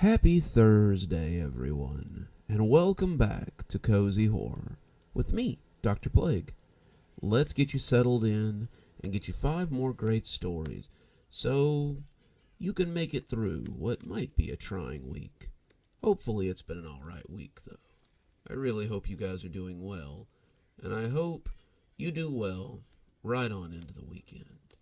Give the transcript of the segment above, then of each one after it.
Happy Thursday, everyone, and welcome back to Cozy Horror with me, Dr. Plague. Let's get you settled in and get you 5 more great stories so you can make it through what might be a trying week. Hopefully it's been an alright week, though. I really hope you guys are doing well, and I hope you do well right on into the weekend.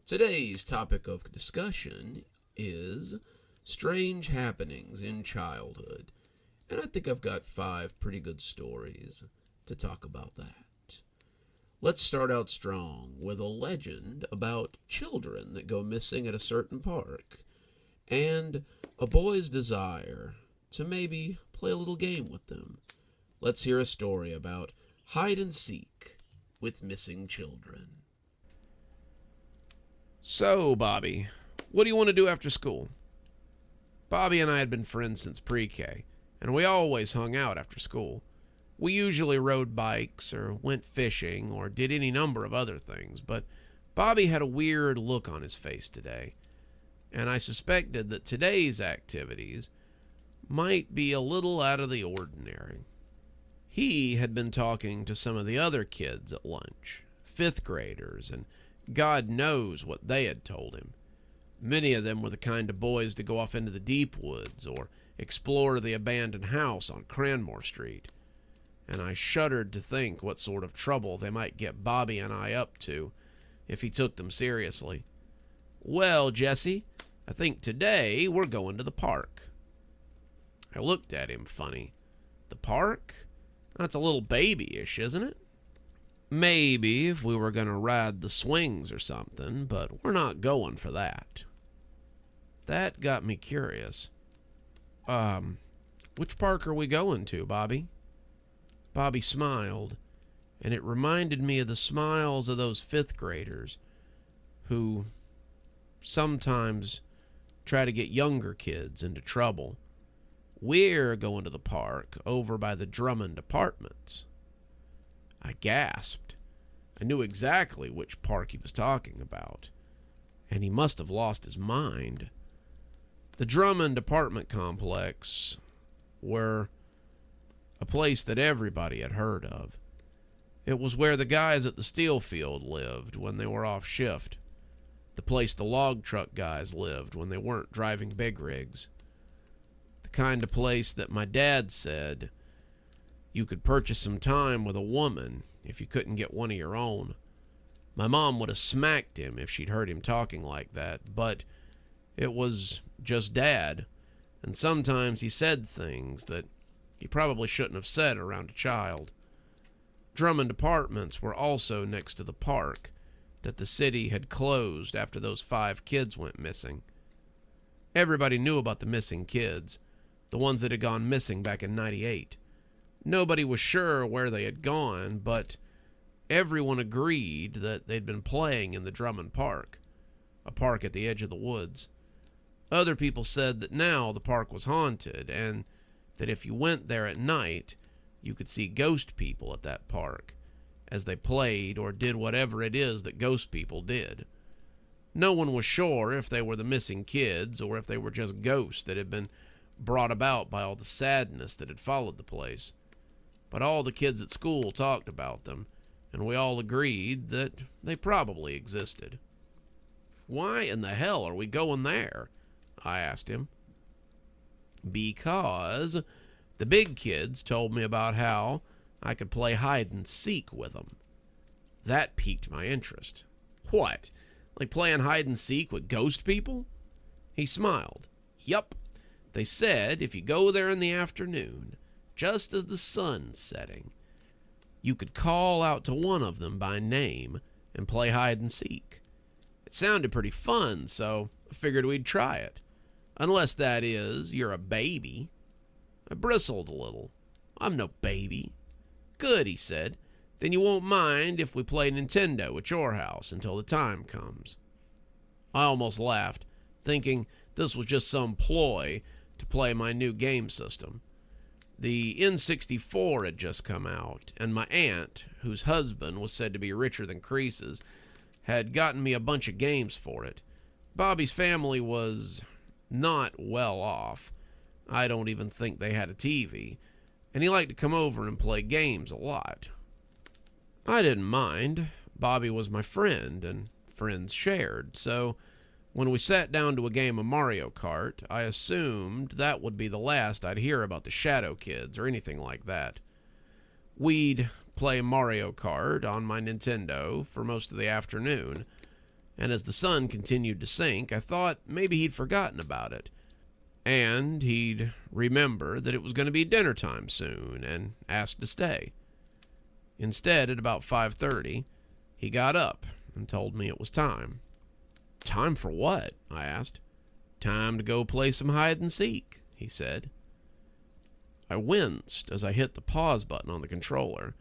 Today's topic of discussion is strange happenings in childhood, and I think I've got 5 pretty good stories to talk about that. Let's start out strong with a legend about children that go missing at a certain park, and a boy's desire to maybe play a little game with them. Let's hear a story about hide and seek with missing children. So, Bobby, what do you want to do after school? Bobby and I had been friends since pre-K, and we always hung out after school. We usually rode bikes or went fishing or did any number of other things, but Bobby had a weird look on his face today, and I suspected that today's activities might be a little out of the ordinary. He had been talking to some of the other kids at lunch, 5th graders, and God knows what they had told him. Many of them were the kind of boys to go off into the deep woods or explore the abandoned house on Cranmore Street. And I shuddered to think what sort of trouble they might get Bobby and I up to if he took them seriously. Well, Jesse, I think today we're going to the park. I looked at him funny. The park? That's a little babyish, isn't it? Maybe if we were going to ride the swings or something, but we're not going for that. That got me curious. Which park are we going to, Bobby? Bobby smiled, and it reminded me of the smiles of those 5th graders who sometimes try to get younger kids into trouble. We're going to the park over by the Drummond Apartments. I gasped. I knew exactly which park he was talking about, and he must have lost his mind. The Drummond apartment complex were a place that everybody had heard of. It was where the guys at the steel field lived when they were off shift, the place the log truck guys lived when they weren't driving big rigs, the kind of place that my dad said you could purchase some time with a woman if you couldn't get one of your own. My mom would have smacked him if she'd heard him talking like that, but it was just Dad, and sometimes he said things that he probably shouldn't have said around a child. Drummond Apartments were also next to the park that the city had closed after those 5 kids went missing. Everybody knew about the missing kids, the ones that had gone missing back in '98. Nobody was sure where they had gone, but everyone agreed that they'd been playing in the Drummond Park, a park at the edge of the woods. Other people said that now the park was haunted, and that if you went there at night, you could see ghost people at that park, as they played or did whatever it is that ghost people did. No one was sure if they were the missing kids or if they were just ghosts that had been brought about by all the sadness that had followed the place. But all the kids at school talked about them, and we all agreed that they probably existed. Why in the hell are we going there? I asked him. Because the big kids told me about how I could play hide and seek with them. That piqued my interest. What? Like playing hide and seek with ghost people? He smiled. Yup. They said if you go there in the afternoon, just as the sun's setting, you could call out to one of them by name and play hide and seek. It sounded pretty fun, so I figured we'd try it. Unless, that is, you're a baby. I bristled a little. I'm no baby. Good, he said. Then you won't mind if we play Nintendo at your house until the time comes. I almost laughed, thinking this was just some ploy to play my new game system. The N64 had just come out, and my aunt, whose husband was said to be richer than Croesus, had gotten me a bunch of games for it. Bobby's family was not well off. I don't even think they had a TV, and he liked to come over and play games a lot. I didn't mind. Bobby was my friend, and friends shared, so when we sat down to a game of Mario Kart, I assumed that would be the last I'd hear about the Shadow Kids or anything like that. We'd play Mario Kart on my Nintendo for most of the afternoon, and as the sun continued to sink, I thought maybe he'd forgotten about it, and he'd remember that it was going to be dinner time soon and asked to stay. Instead, at about 5:30, he got up and told me it was time. "Time for what?" I asked. "Time to go play some hide and seek," he said. I winced as I hit the pause button on the controller,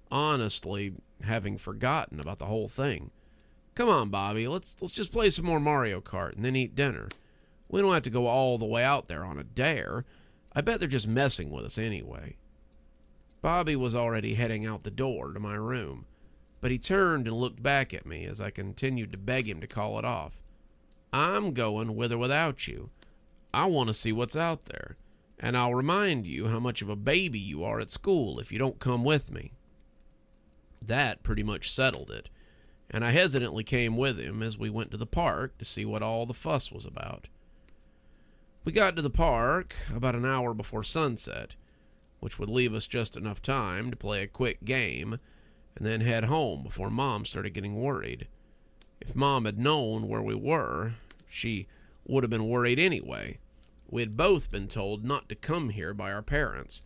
honestly having forgotten about the whole thing. "Come on, Bobby, let's just play some more Mario Kart and then eat dinner. We don't have to go all the way out there on a dare. I bet they're just messing with us anyway." Bobby was already heading out the door to my room, but he turned and looked back at me as I continued to beg him to call it off. "I'm going with or without you. I want to see what's out there, and I'll remind you how much of a baby you are at school if you don't come with me." That pretty much settled it, and I hesitantly came with him as we went to the park to see what all the fuss was about. We got to the park about an hour before sunset, which would leave us just enough time to play a quick game and then head home before Mom started getting worried. If Mom had known where we were, she would have been worried anyway. We had both been told not to come here by our parents,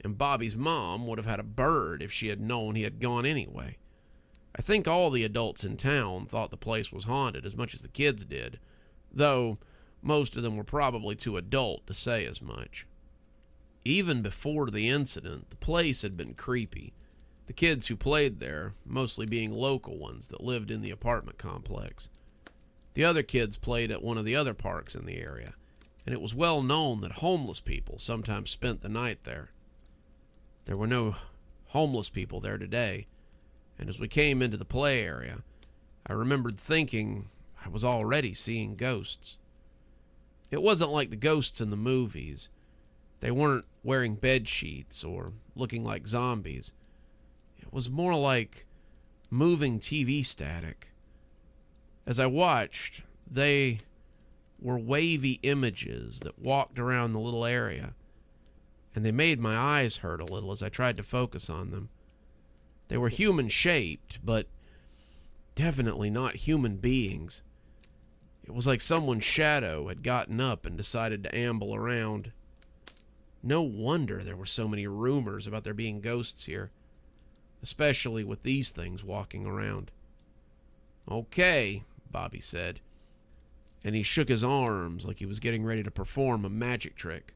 and Bobby's mom would have had a bird if she had known he had gone anyway. I think all the adults in town thought the place was haunted as much as the kids did, though most of them were probably too adult to say as much. Even before the incident, the place had been creepy. The kids who played there, mostly being local ones that lived in the apartment complex. The other kids played at one of the other parks in the area, and it was well known that homeless people sometimes spent the night there. There were no homeless people there today, and as we came into the play area, I remembered thinking I was already seeing ghosts. It wasn't like the ghosts in the movies. They weren't wearing bed sheets or looking like zombies. It was more like moving TV static. As I watched, they were wavy images that walked around the little area, and they made my eyes hurt a little as I tried to focus on them. They were human-shaped, but definitely not human beings. It was like someone's shadow had gotten up and decided to amble around. No wonder there were so many rumors about there being ghosts here, especially with these things walking around. "Okay," Bobby said, and he shook his arms like he was getting ready to perform a magic trick.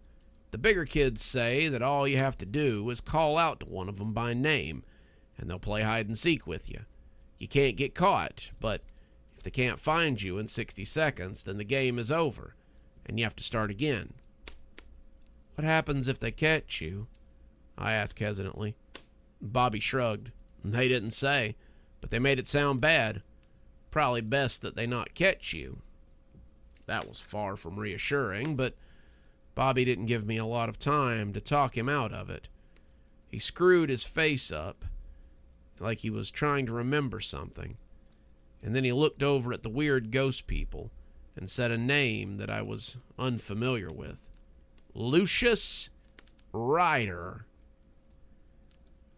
"The bigger kids say that all you have to do is call out to one of them by name, and they'll play hide and seek with you. You can't get caught, but if they can't find you in 60 seconds, then the game is over, and you have to start again." "What happens if they catch you?" I asked hesitantly. Bobby shrugged. "They didn't say, but they made it sound bad. Probably best that they not catch you." That was far from reassuring, but Bobby didn't give me a lot of time to talk him out of it. He screwed his face up like he was trying to remember something, and then he looked over at the weird ghost people and said a name that I was unfamiliar with. "Lucius Ryder."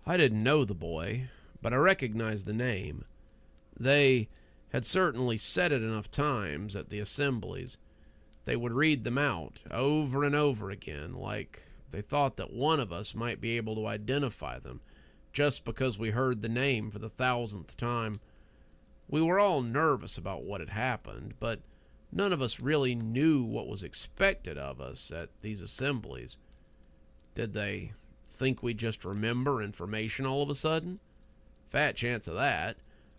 I didn't know the boy, but I recognized the name. They had certainly said it enough times at the assemblies. They would read them out over and over again, like they thought that one of us might be able to identify them just because we heard the name for the 1,000th time. We were all nervous about what had happened, but none of us really knew what was expected of us at these assemblies. Did they think we'd just remember information all of a sudden? Fat chance of that.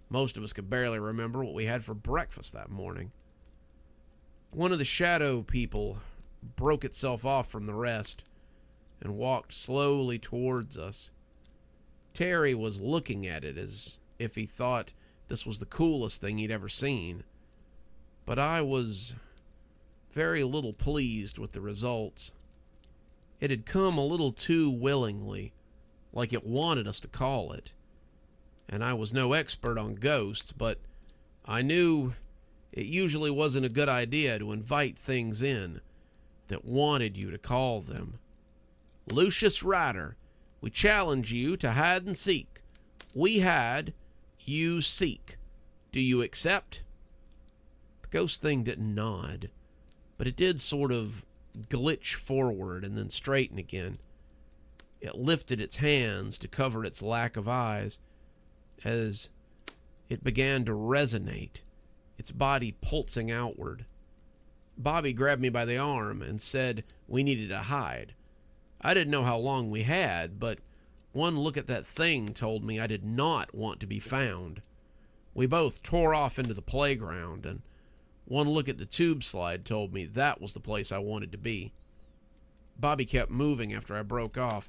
Most of us could barely remember what we had for breakfast that morning. One of the shadow people broke itself off from the rest and walked slowly towards us. Terry was looking at it as if he thought this was the coolest thing he'd ever seen. But I was very little pleased with the results. It had come a little too willingly, like it wanted us to call it. And I was no expert on ghosts, but I knew it usually wasn't a good idea to invite things in that wanted you to call them. Lucius Ryder, we challenge you to hide and seek. We hide, you seek. Do you accept? The ghost thing didn't nod, but it did sort of glitch forward and then straighten again. It lifted its hands to cover its lack of eyes as it began to resonate, its body pulsing outward. Bobby grabbed me by the arm and said we needed to hide. I didn't know how long we had, but one look at that thing told me I did not want to be found. We both tore off into the playground, and one look at the tube slide told me that was the place I wanted to be. Bobby kept moving after I broke off,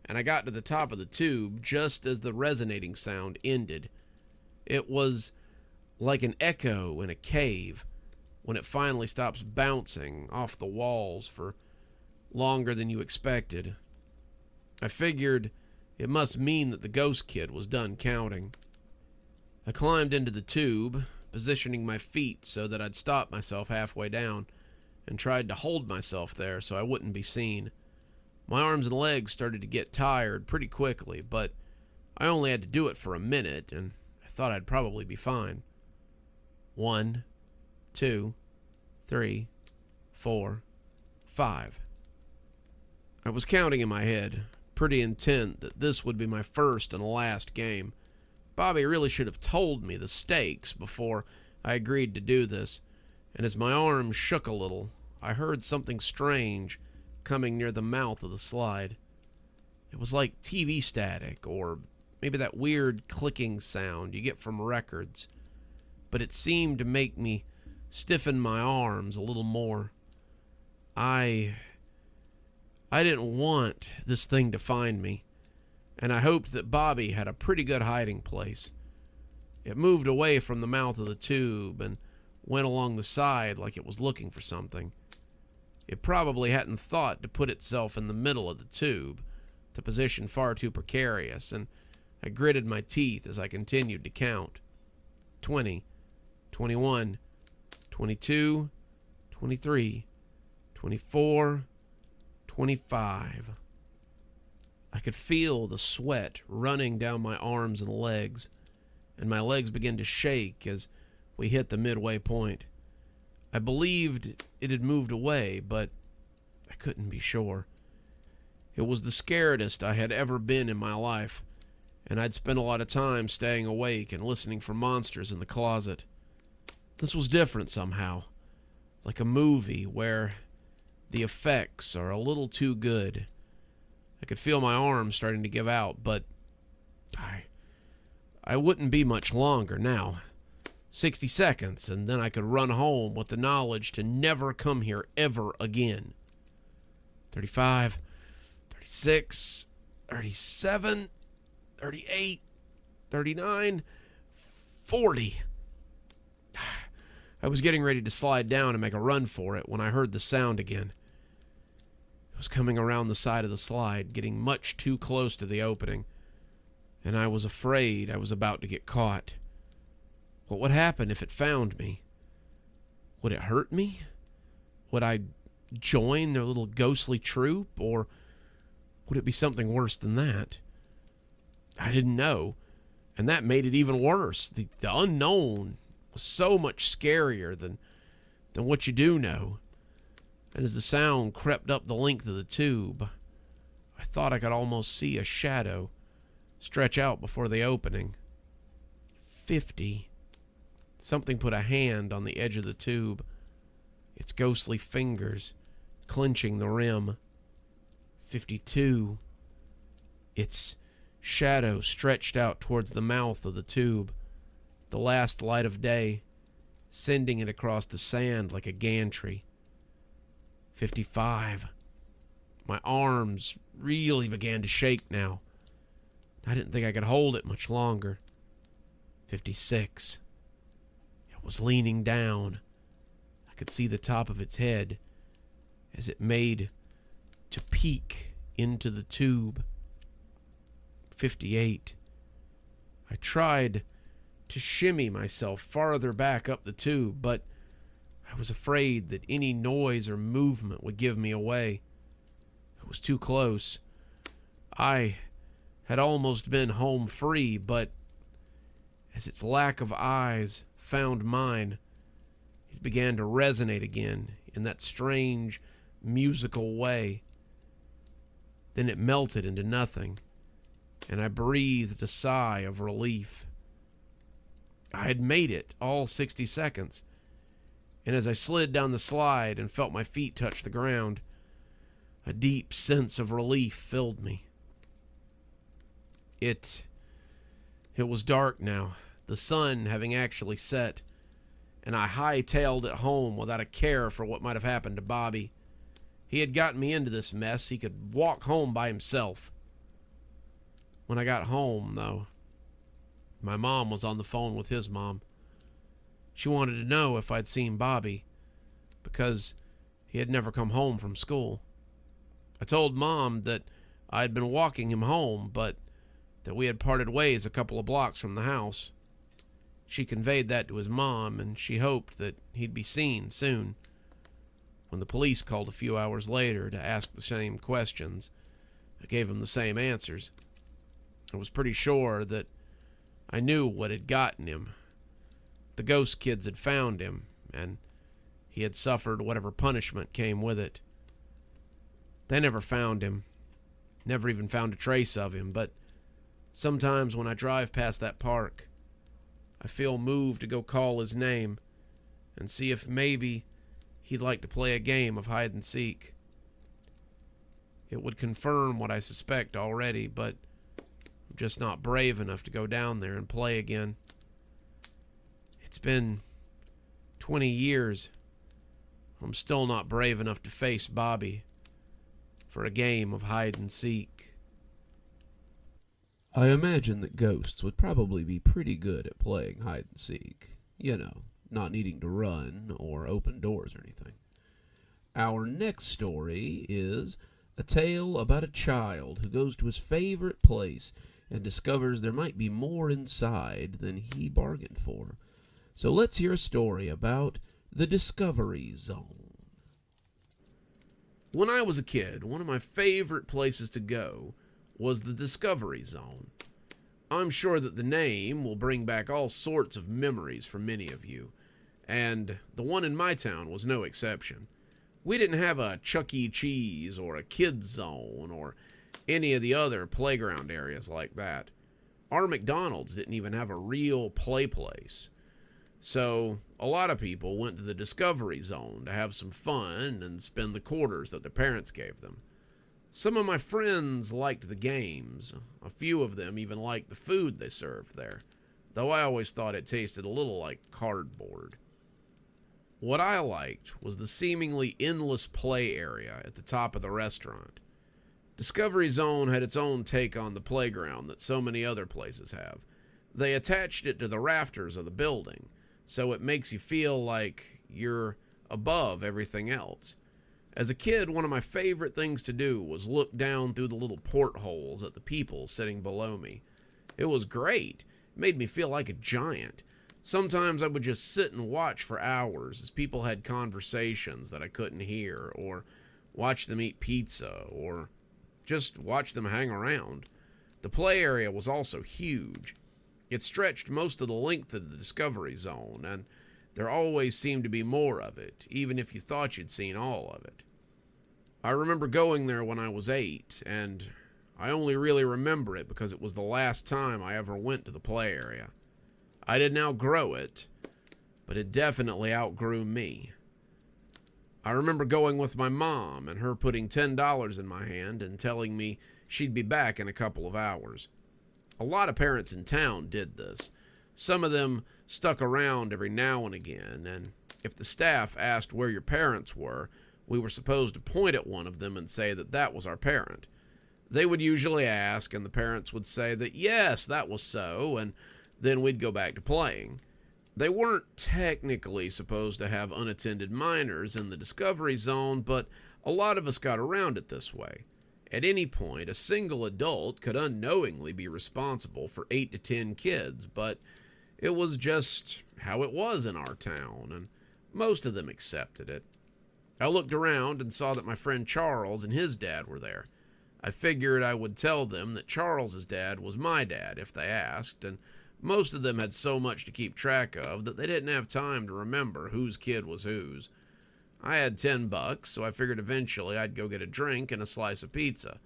and I got to the top of the tube just as the resonating sound ended. It was like an echo in a cave when it finally stops bouncing off the walls for longer than you expected. I figured it must mean that the ghost kid was done counting. I climbed into the tube, positioning my feet so that I'd stop myself halfway down, and tried to hold myself there so I wouldn't be seen. My arms and legs started to get tired pretty quickly, but I only had to do it for a minute, and I thought I'd probably be fine. 1, 2, 3, 4, 5. I was counting in my head, pretty intent that this would be my first and last game. Bobby really should have told me the stakes before I agreed to do this, and as my arms shook a little, I heard something strange coming near the mouth of the slide. It was like TV static, or maybe that weird clicking sound you get from records, but it seemed to make me stiffen my arms a little more. I didn't want this thing to find me, and I hoped that Bobby had a pretty good hiding place. It moved away from the mouth of the tube and went along the side like it was looking for something. It probably hadn't thought to put itself in the middle of the tube, the position far too precarious, and I gritted my teeth as I continued to count. 20, 21, 22, 23, 24, 25. I could feel the sweat running down my arms and legs, and my legs began to shake as we hit the midway point. I believed it had moved away, but I couldn't be sure. It was the scaredest I had ever been in my life, and I'd spent a lot of time staying awake and listening for monsters in the closet. This was different somehow, like a movie where the effects are a little too good. I could feel my arms starting to give out, but I wouldn't be much longer now. 60 seconds, and then I could run home with the knowledge to never come here ever again. 35, 36, 37, 38, 39, 40. I was getting ready to slide down and make a run for it when I heard the sound again. It was coming around the side of the slide, getting much too close to the opening, and I was afraid I was about to get caught. What would happen if it found me? Would it hurt me? Would I join their little ghostly troop, or would it be something worse than that? I didn't know, and that made it even worse. The unknown was so much scarier than what you do know. And as the sound crept up the length of the tube, I thought I could almost see a shadow stretch out before the opening. 50. Something put a hand on the edge of the tube, its ghostly fingers clenching the rim. 52. Its shadow stretched out towards the mouth of the tube, the last light of day, sending it across the sand like a gantry. 55. My arms really began to shake now. I didn't think I could hold it much longer. 56. It was leaning down. I could see the top of its head as it made to peek into the tube. 58. I tried to shimmy myself farther back up the tube, but I was afraid that any noise or movement would give me away. It was too close. I had almost been home free, but as its lack of eyes found mine, it began to resonate again in that strange, musical way. Then it melted into nothing, and I breathed a sigh of relief. I had made it all 60 seconds, and as I slid down the slide and felt my feet touch the ground, a deep sense of relief filled me. It was dark now, the sun having actually set, and I hightailed it home without a care for what might have happened to Bobby. He had gotten me into this mess. He could walk home by himself. When I got home, though, my mom was on the phone with his mom. She wanted to know if I'd seen Bobby, because he had never come home from school. I told Mom that I had been walking him home, but that we had parted ways a couple of blocks from the house. She conveyed that to his mom, and she hoped that he'd be seen soon. When the police called a few hours later to ask the same questions, I gave them the same answers. I was pretty sure that I knew what had gotten him. The ghost kids had found him, and he had suffered whatever punishment came with it. They never found him, never even found a trace of him, but sometimes when I drive past that park, I feel moved to go call his name and see if maybe he'd like to play a game of hide and seek. It would confirm what I suspect already, but I'm just not brave enough to go down there and play again. It's been 20 years. I'm still not brave enough to face Bobby for a game of hide and seek. I imagine that ghosts would probably be pretty good at playing hide and seek. You know, not needing to run or open doors or anything. Our next story is a tale about a child who goes to his favorite place and discovers there might be more inside than he bargained for. So let's hear a story about the Discovery Zone. When I was a kid, one of my favorite places to go was the Discovery Zone. I'm sure that the name will bring back all sorts of memories for many of you, and the one in my town was no exception. We didn't have a Chuck E. Cheese or a Kids Zone or any of the other playground areas like that. Our McDonald's didn't even have a real play place. So a lot of people went to the Discovery Zone to have some fun and spend the quarters that their parents gave them. Some of my friends liked the games. A few of them even liked the food they served there, though I always thought it tasted a little like cardboard. What I liked was the seemingly endless play area at the top of the restaurant. Discovery Zone had its own take on the playground that so many other places have. They attached it to the rafters of the building, so it makes you feel like you're above everything else. As a kid, one of my favorite things to do was look down through the little portholes at the people sitting below me. It was great. It made me feel like a giant. Sometimes I would just sit and watch for hours as people had conversations that I couldn't hear, or watch them eat pizza, or just watch them hang around. The play area was also huge. It stretched most of the length of the Discovery Zone, and there always seemed to be more of it, even if you thought you'd seen all of it. I remember going there when I was 8, and I only really remember it because it was the last time I ever went to the play area. I didn't outgrow it, but it definitely outgrew me. I remember going with my mom and her putting $10 in my hand and telling me she'd be back in a couple of hours. A lot of parents in town did this. Some of them stuck around every now and again, and if the staff asked where your parents were, we were supposed to point at one of them and say that that was our parent. They would usually ask, and the parents would say that yes, that was so, and then we'd go back to playing. They weren't technically supposed to have unattended minors in the Discovery Zone, but a lot of us got around it this way. At any point, a single adult could unknowingly be responsible for 8 to 10 kids, but it was just how it was in our town, and most of them accepted it. I looked around and saw that my friend Charles and his dad were there. I figured I would tell them that Charles's dad was my dad if they asked, and most of them had so much to keep track of that they didn't have time to remember whose kid was whose. I had $10, so I figured eventually I'd go get a drink and a slice of pizza.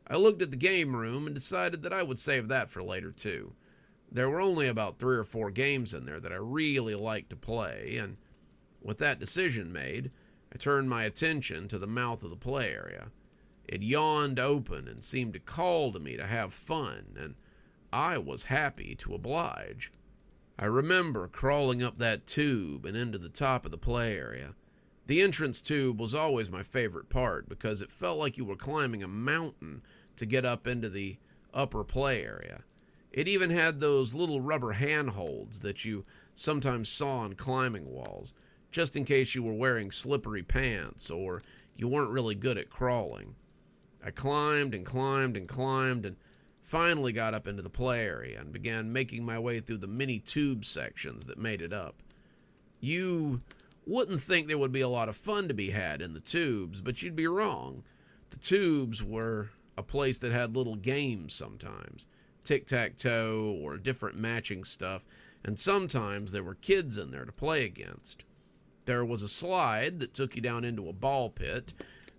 I looked at the game room and decided that I would save that for later too. There were only about 3 or 4 games in there that I really liked to play, and with that decision made, I turned my attention to the mouth of the play area. It yawned open and seemed to call to me to have fun, and I was happy to oblige. I remember crawling up that tube and into the top of the play area. The entrance tube was always my favorite part because it felt like you were climbing a mountain to get up into the upper play area. It even had those little rubber handholds that you sometimes saw on climbing walls, just in case you were wearing slippery pants or you weren't really good at crawling. I climbed and climbed and climbed and finally got up into the play area and began making my way through the many tube sections that made it up. You wouldn't think there would be a lot of fun to be had in the tubes, but you'd be wrong. The tubes were a place that had little games sometimes, tic-tac-toe or different matching stuff, and sometimes there were kids in there to play against. There was a slide that took you down into a ball pit.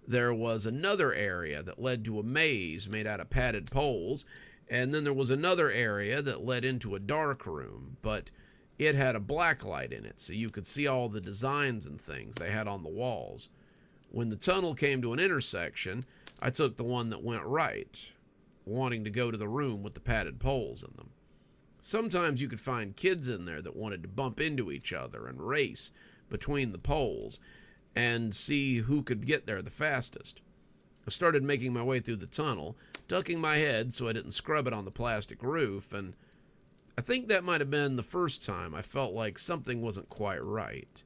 There was another area that led to a maze made out of padded poles, and then there was another area that led into a dark room, but it had a black light in it, so you could see all the designs and things they had on the walls. When the tunnel came to an intersection, I took the one that went right, wanting to go to the room with the padded poles in them. Sometimes you could find kids in there that wanted to bump into each other and race between the poles, and see who could get there the fastest. I started making my way through the tunnel, ducking my head so I didn't scrub it on the plastic roof, and I think that might have been the first time I felt like something wasn't quite right.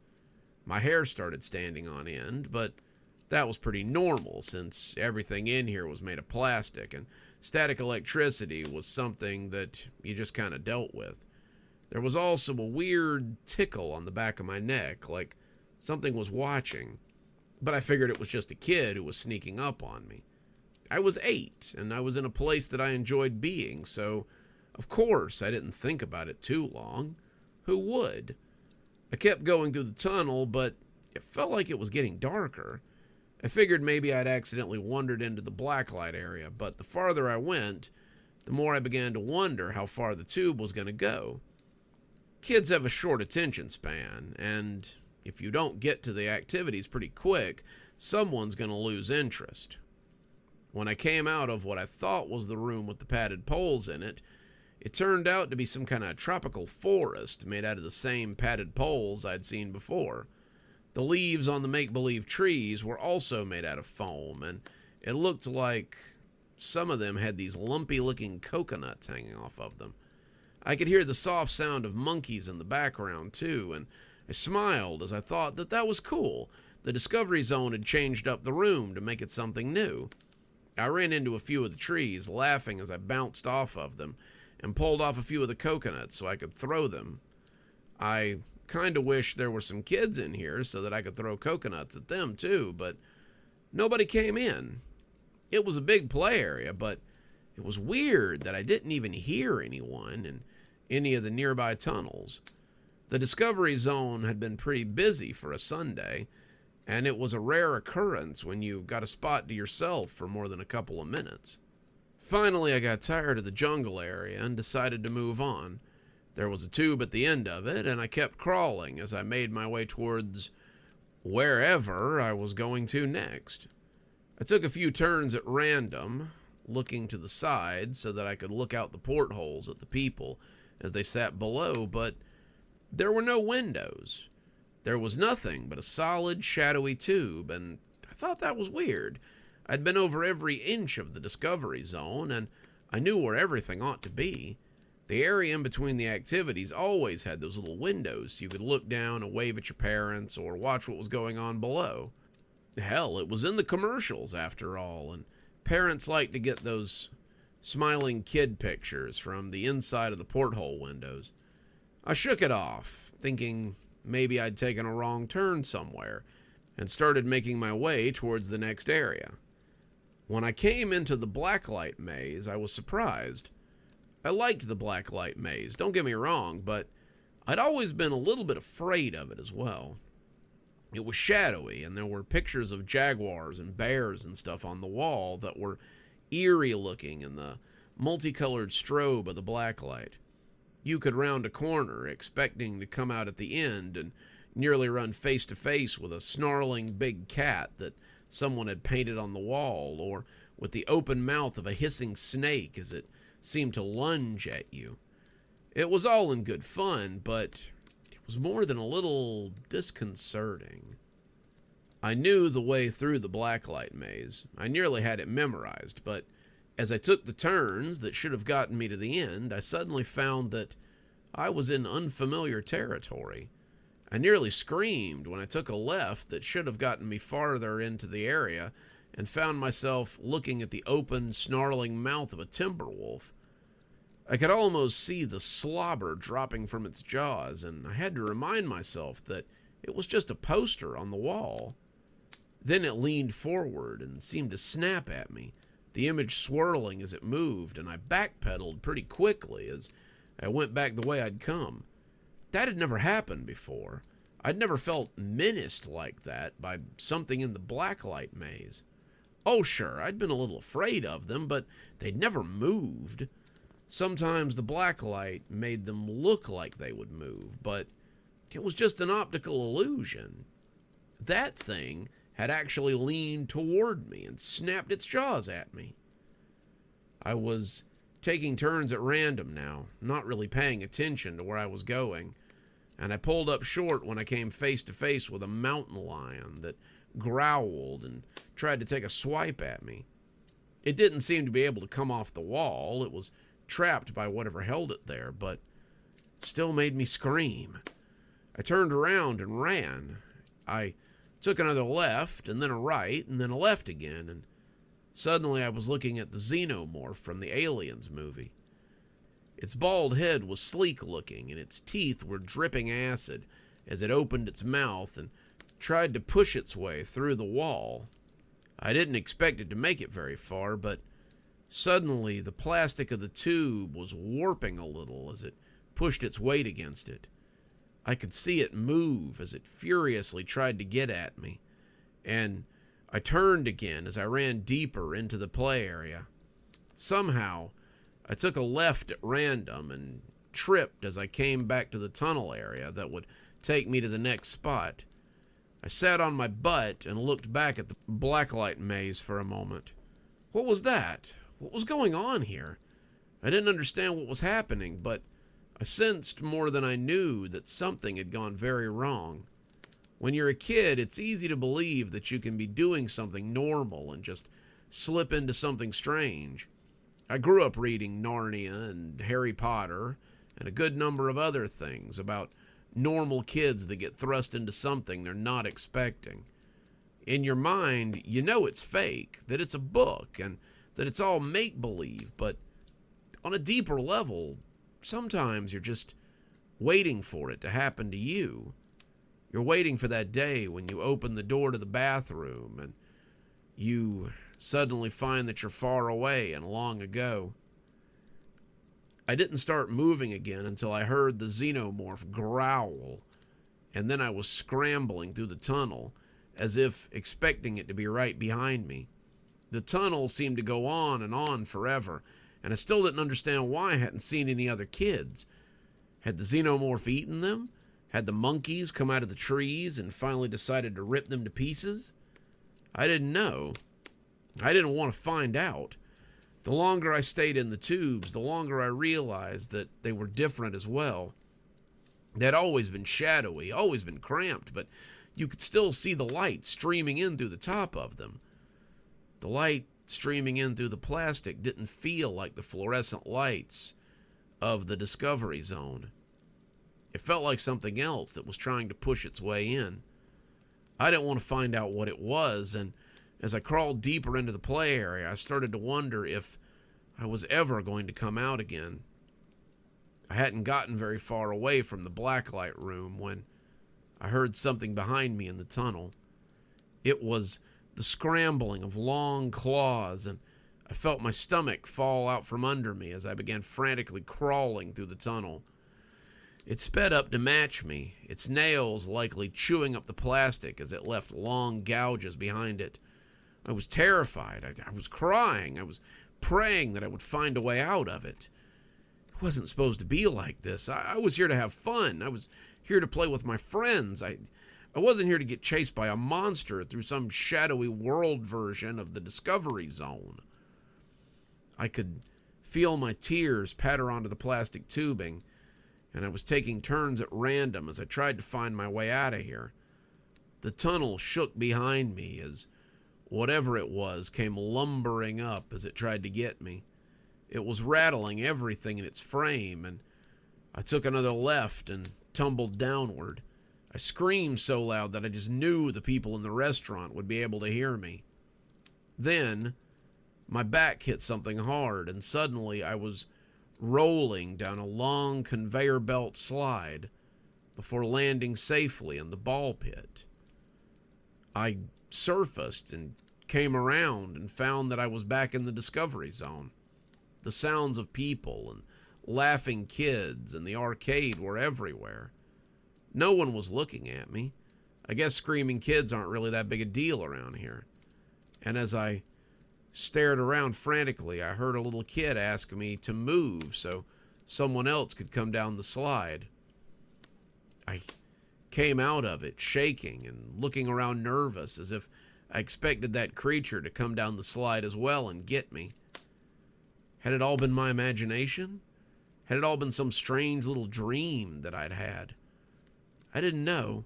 My hair started standing on end, but that was pretty normal since everything in here was made of plastic, and static electricity was something that you just kind of dealt with. There was also a weird tickle on the back of my neck, like something was watching, but I figured it was just a kid who was sneaking up on me. I was 8, and I was in a place that I enjoyed being, so of course I didn't think about it too long. Who would? I kept going through the tunnel, but it felt like it was getting darker. I figured maybe I'd accidentally wandered into the blacklight area, but the farther I went, the more I began to wonder how far the tube was going to go. Kids have a short attention span, and if you don't get to the activities pretty quick, someone's going to lose interest. When I came out of what I thought was the room with the padded poles in it, it turned out to be some kind of tropical forest made out of the same padded poles I'd seen before. The leaves on the make-believe trees were also made out of foam, and it looked like some of them had these lumpy-looking coconuts hanging off of them. I could hear the soft sound of monkeys in the background, too, and I smiled as I thought that that was cool. The Discovery Zone had changed up the room to make it something new. I ran into a few of the trees, laughing as I bounced off of them, and pulled off a few of the coconuts so I could throw them. I kind of wish there were some kids in here so that I could throw coconuts at them too, but nobody came in. It was a big play area, but it was weird that I didn't even hear anyone in any of the nearby tunnels. The Discovery Zone had been pretty busy for a Sunday, and it was a rare occurrence when you got a spot to yourself for more than a couple of minutes. Finally, I got tired of the jungle area and decided to move on. There was a tube at the end of it, and I kept crawling as I made my way towards wherever I was going to next. I took a few turns at random, looking to the side so that I could look out the portholes at the people as they sat below, but there were no windows. There was nothing but a solid, shadowy tube, and I thought that was weird. I'd been over every inch of the Discovery Zone, and I knew where everything ought to be. The area in between the activities always had those little windows so you could look down and wave at your parents or watch what was going on below. Hell, it was in the commercials after all, and parents like to get those smiling kid pictures from the inside of the porthole windows. I shook it off, thinking maybe I'd taken a wrong turn somewhere, and started making my way towards the next area. When I came into the blacklight maze, I was surprised. I liked the blacklight maze, don't get me wrong, but I'd always been a little bit afraid of it as well. It was shadowy, and there were pictures of jaguars and bears and stuff on the wall that were eerie looking in the multicolored strobe of the blacklight. You could round a corner expecting to come out at the end and nearly run face to face with a snarling big cat that someone had painted on the wall, or with the open mouth of a hissing snake as it seemed to lunge at you. It was all in good fun, but it was more than a little disconcerting. I knew the way through the blacklight maze. I nearly had it memorized, but as I took the turns that should have gotten me to the end, I suddenly found that I was in unfamiliar territory. I nearly screamed when I took a left that should have gotten me farther into the area and found myself looking at the open, snarling mouth of a timber wolf. I could almost see the slobber dropping from its jaws, and I had to remind myself that it was just a poster on the wall. Then it leaned forward and seemed to snap at me, the image swirling as it moved, and I backpedaled pretty quickly as I went back the way I'd come. That had never happened before. I'd never felt menaced like that by something in the blacklight maze. Oh, sure, I'd been a little afraid of them, but they'd never moved. Sometimes the blacklight made them look like they would move, but it was just an optical illusion. That thing had actually leaned toward me and snapped its jaws at me. I was taking turns at random now, not really paying attention to where I was going, and I pulled up short when I came face to face with a mountain lion that growled and tried to take a swipe at me. It didn't seem to be able to come off the wall. It was trapped by whatever held it there, but it still made me scream. I turned around and ran. I took another left, and then a right, and then a left again, and suddenly I was looking at the xenomorph from the Aliens movie. Its bald head was sleek looking, and its teeth were dripping acid as it opened its mouth and tried to push its way through the wall. I didn't expect it to make it very far, but suddenly the plastic of the tube was warping a little as it pushed its weight against it. I could see it move as it furiously tried to get at me, and I turned again as I ran deeper into the play area. Somehow, I took a left at random and tripped as I came back to the tunnel area that would take me to the next spot. I sat on my butt and looked back at the blacklight maze for a moment. What was that? What was going on here? I didn't understand what was happening, but I sensed more than I knew that something had gone very wrong. When you're a kid, it's easy to believe that you can be doing something normal and just slip into something strange. I grew up reading Narnia and Harry Potter and a good number of other things about normal kids that get thrust into something they're not expecting. In your mind, you know it's fake, that it's a book, and that it's all make-believe, but on a deeper level, sometimes you're just waiting for it to happen to you. You're waiting for that day when you open the door to the bathroom and you suddenly find that you're far away and long ago. I didn't start moving again until I heard the xenomorph growl, and then I was scrambling through the tunnel as if expecting it to be right behind me. The tunnel seemed to go on and on forever, and I still didn't understand why I hadn't seen any other kids. Had the xenomorph eaten them? Had the monkeys come out of the trees and finally decided to rip them to pieces? I didn't know. I didn't want to find out. The longer I stayed in the tubes, the longer I realized that they were different as well. They'd always been shadowy, always been cramped, but you could still see the light streaming in through the top of them. The light streaming in through the plastic didn't feel like the fluorescent lights of the Discovery Zone. It felt like something else that was trying to push its way in. I didn't want to find out what it was, and as I crawled deeper into the play area, I started to wonder if I was ever going to come out again. I hadn't gotten very far away from the blacklight room when I heard something behind me in the tunnel. It was the scrambling of long claws, and I felt my stomach fall out from under me as I began frantically crawling through the tunnel. It sped up to match me, its nails likely chewing up the plastic as it left long gouges behind it. I was terrified. I was crying. I was praying that I would find a way out of it. It wasn't supposed to be like this. I was here to have fun. I was here to play with my friends. I wasn't here to get chased by a monster through some shadowy world version of the Discovery Zone. I could feel my tears patter onto the plastic tubing, and I was taking turns at random as I tried to find my way out of here. The tunnel shook behind me as whatever it was came lumbering up as it tried to get me. It was rattling everything in its frame, and I took another left and tumbled downward. I screamed so loud that I just knew the people in the restaurant would be able to hear me. Then my back hit something hard, and suddenly I was rolling down a long conveyor belt slide before landing safely in the ball pit. I surfaced and came around and found that I was back in the Discovery Zone. The sounds of people and laughing kids and the arcade were everywhere. No one was looking at me. I guess screaming kids aren't really that big a deal around here. And as I stared around frantically, I heard a little kid ask me to move so someone else could come down the slide. I came out of it shaking and looking around nervous as if I expected that creature to come down the slide as well and get me. Had it all been my imagination? Had it all been some strange little dream that I'd had? I didn't know,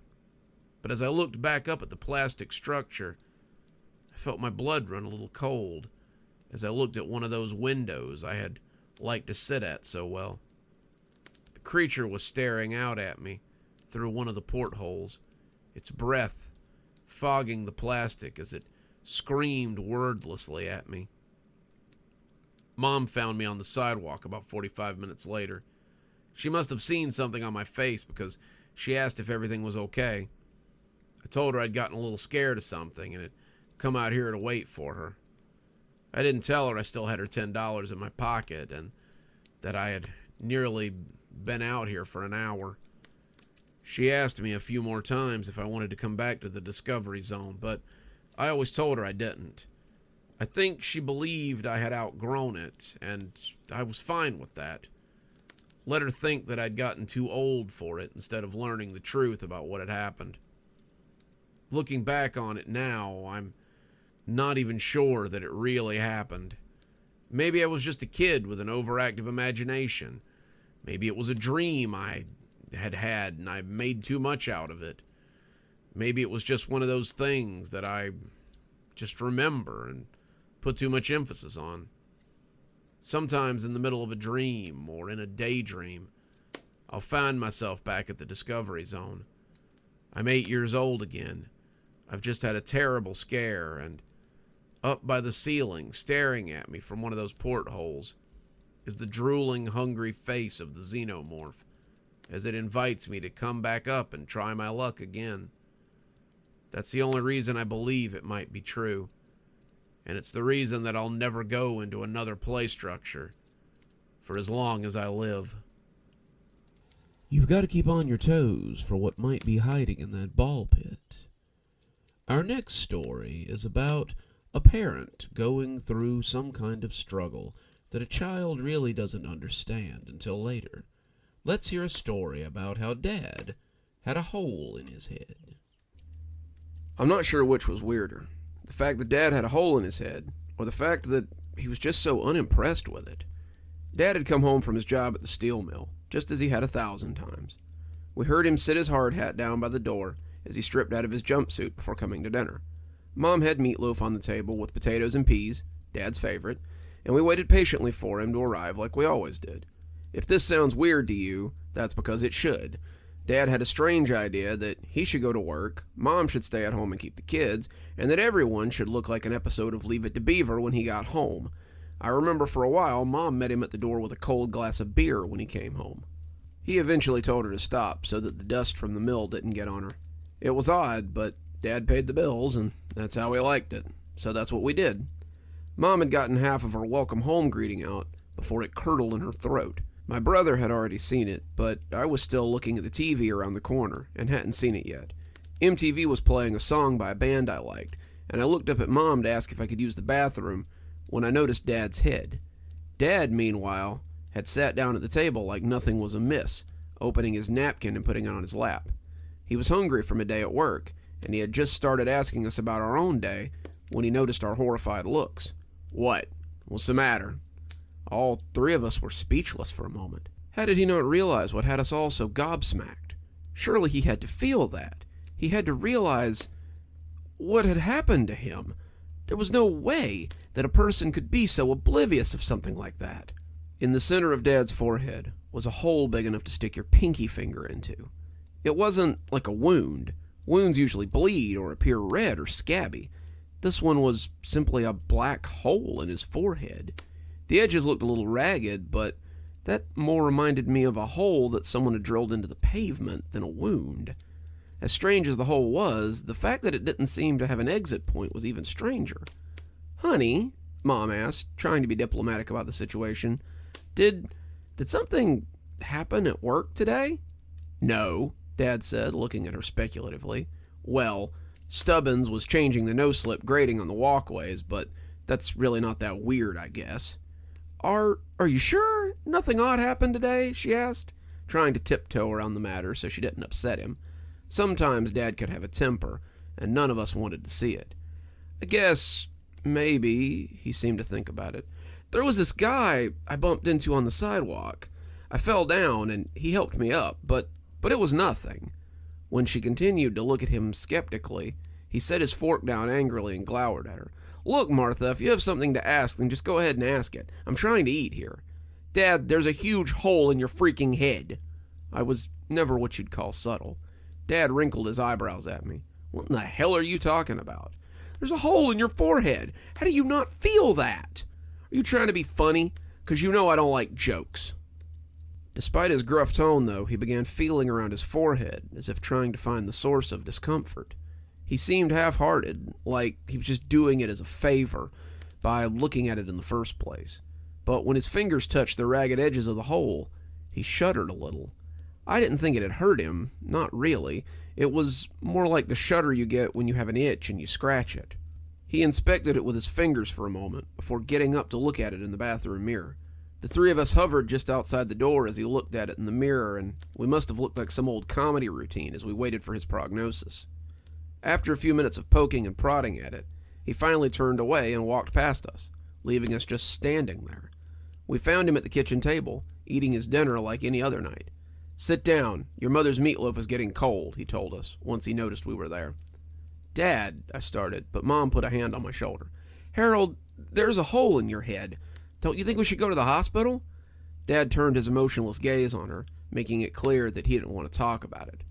but as I looked back up at the plastic structure, I felt my blood run a little cold as I looked at one of those windows I had liked to sit at so well. The creature was staring out at me through one of the portholes, its breath fogging the plastic as it screamed wordlessly at me. Mom found me on the sidewalk about 45 minutes later. She must have seen something on my face because she asked if everything was okay. I told her I'd gotten a little scared of something and had come out here to wait for her. I didn't tell her I still had her $10 in my pocket and that I had nearly been out here for an hour. She asked me a few more times if I wanted to come back to the Discovery Zone, but I always told her I didn't. I think she believed I had outgrown it, and I was fine with that. Let her think that I'd gotten too old for it instead of learning the truth about what had happened. Looking back on it now, I'm not even sure that it really happened. Maybe I was just a kid with an overactive imagination. Maybe it was a dream I had and I made too much out of it. Maybe it was just one of those things that I just remember and put too much emphasis on. Sometimes in the middle of a dream or in a daydream, I'll find myself back at the Discovery Zone. I'm 8 years old again. I've just had a terrible scare, and up by the ceiling, staring at me from one of those portholes, is the drooling, hungry face of the xenomorph as it invites me to come back up and try my luck again. That's the only reason I believe it might be true. And it's the reason that I'll never go into another play structure for as long as I live. You've got to keep on your toes for what might be hiding in that ball pit. Our next story is about a parent going through some kind of struggle that a child really doesn't understand until later. Let's hear a story about how Dad had a hole in his head. I'm not sure which was weirder. The fact that Dad had a hole in his head, or the fact that he was just so unimpressed with it. Dad had come home from his job at the steel mill, just as he had 1,000 times. We heard him sit his hard hat down by the door as he stripped out of his jumpsuit before coming to dinner. Mom had meatloaf on the table with potatoes and peas, Dad's favorite, and we waited patiently for him to arrive like we always did. If this sounds weird to you, that's because it should. Dad had a strange idea that he should go to work, Mom should stay at home and keep the kids, and that everyone should look like an episode of Leave It to Beaver when he got home. I remember for a while, Mom met him at the door with a cold glass of beer when he came home. He eventually told her to stop so that the dust from the mill didn't get on her. It was odd, but Dad paid the bills, and that's how he liked it. So that's what we did. Mom had gotten half of her welcome home greeting out before it curdled in her throat. My brother had already seen it, but I was still looking at the TV around the corner and hadn't seen it yet. MTV was playing a song by a band I liked, and I looked up at Mom to ask if I could use the bathroom when I noticed Dad's head. Dad, meanwhile, had sat down at the table like nothing was amiss, opening his napkin and putting it on his lap. He was hungry from a day at work, and he had just started asking us about our own day when he noticed our horrified looks. "What? What's the matter?" All three of us were speechless for a moment. How did he not realize what had us all so gobsmacked? Surely he had to feel that. He had to realize what had happened to him. There was no way that a person could be so oblivious of something like that. In the center of Dad's forehead was a hole big enough to stick your pinky finger into. It wasn't like a wound. Wounds usually bleed or appear red or scabby. This one was simply a black hole in his forehead. The edges looked a little ragged, but that more reminded me of a hole that someone had drilled into the pavement than a wound. As strange as the hole was, the fact that it didn't seem to have an exit point was even stranger. "Honey," Mom asked, trying to be diplomatic about the situation, Did something happen at work today?" "No," Dad said, looking at her speculatively. "Well, Stubbins was changing the no-slip grating on the walkways, but that's really not that weird, I guess." Are you sure nothing odd happened today?" she asked, trying to tiptoe around the matter so she didn't upset him. Sometimes Dad could have a temper, and none of us wanted to see it. "I guess, maybe," he seemed to think about it. "There was this guy I bumped into on the sidewalk. I fell down, and he helped me up, but it was nothing." When she continued to look at him skeptically, he set his fork down angrily and glowered at her. "Look, Martha, if you have something to ask, then just go ahead and ask it. I'm trying to eat here." "Dad, there's a huge hole in your freaking head." I was never what you'd call subtle. Dad wrinkled his eyebrows at me. "What in the hell are you talking about?" "There's a hole in your forehead. How do you not feel that? Are you trying to be funny? 'Cause you know I don't like jokes." Despite his gruff tone, though, he began feeling around his forehead, as if trying to find the source of discomfort. He seemed half-hearted, like he was just doing it as a favor by looking at it in the first place. But when his fingers touched the ragged edges of the hole, he shuddered a little. I didn't think it had hurt him, not really. It was more like the shudder you get when you have an itch and you scratch it. He inspected it with his fingers for a moment before getting up to look at it in the bathroom mirror. The three of us hovered just outside the door as he looked at it in the mirror, and we must have looked like some old comedy routine as we waited for his prognosis. After a few minutes of poking and prodding at it, he finally turned away and walked past us, leaving us just standing there. We found him at the kitchen table, eating his dinner like any other night. "Sit down. Your mother's meatloaf is getting cold," he told us, once he noticed we were there. "Dad," I started, but Mom put a hand on my shoulder. "Harold, there's a hole in your head. Don't you think we should go to the hospital?" Dad turned his emotionless gaze on her, making it clear that he didn't want to talk about it.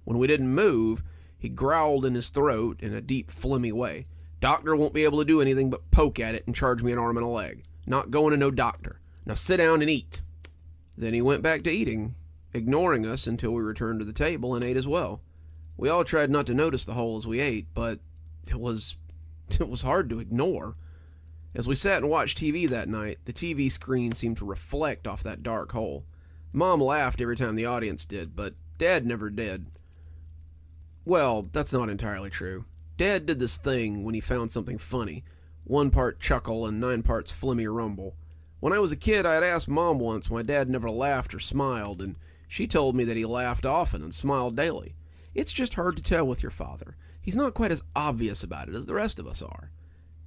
When we didn't move, he growled in his throat in a deep, phlegmy way. "Doctor won't be able to do anything but poke at it and charge me an arm and a leg. Not going to no doctor. Now sit down and eat." Then he went back to eating, ignoring us until we returned to the table and ate as well. We all tried not to notice the hole as we ate, but it was hard to ignore. As we sat and watched TV that night, the TV screen seemed to reflect off that dark hole. Mom laughed every time the audience did, but Dad never did. Well, that's not entirely true. Dad did this thing when he found something funny. 1 part chuckle and 9 parts phlegmy rumble. When I was a kid, I had asked Mom once why Dad never laughed or smiled, and she told me that he laughed often and smiled daily. It's just hard to tell with your father. He's not quite as obvious about it as the rest of us are.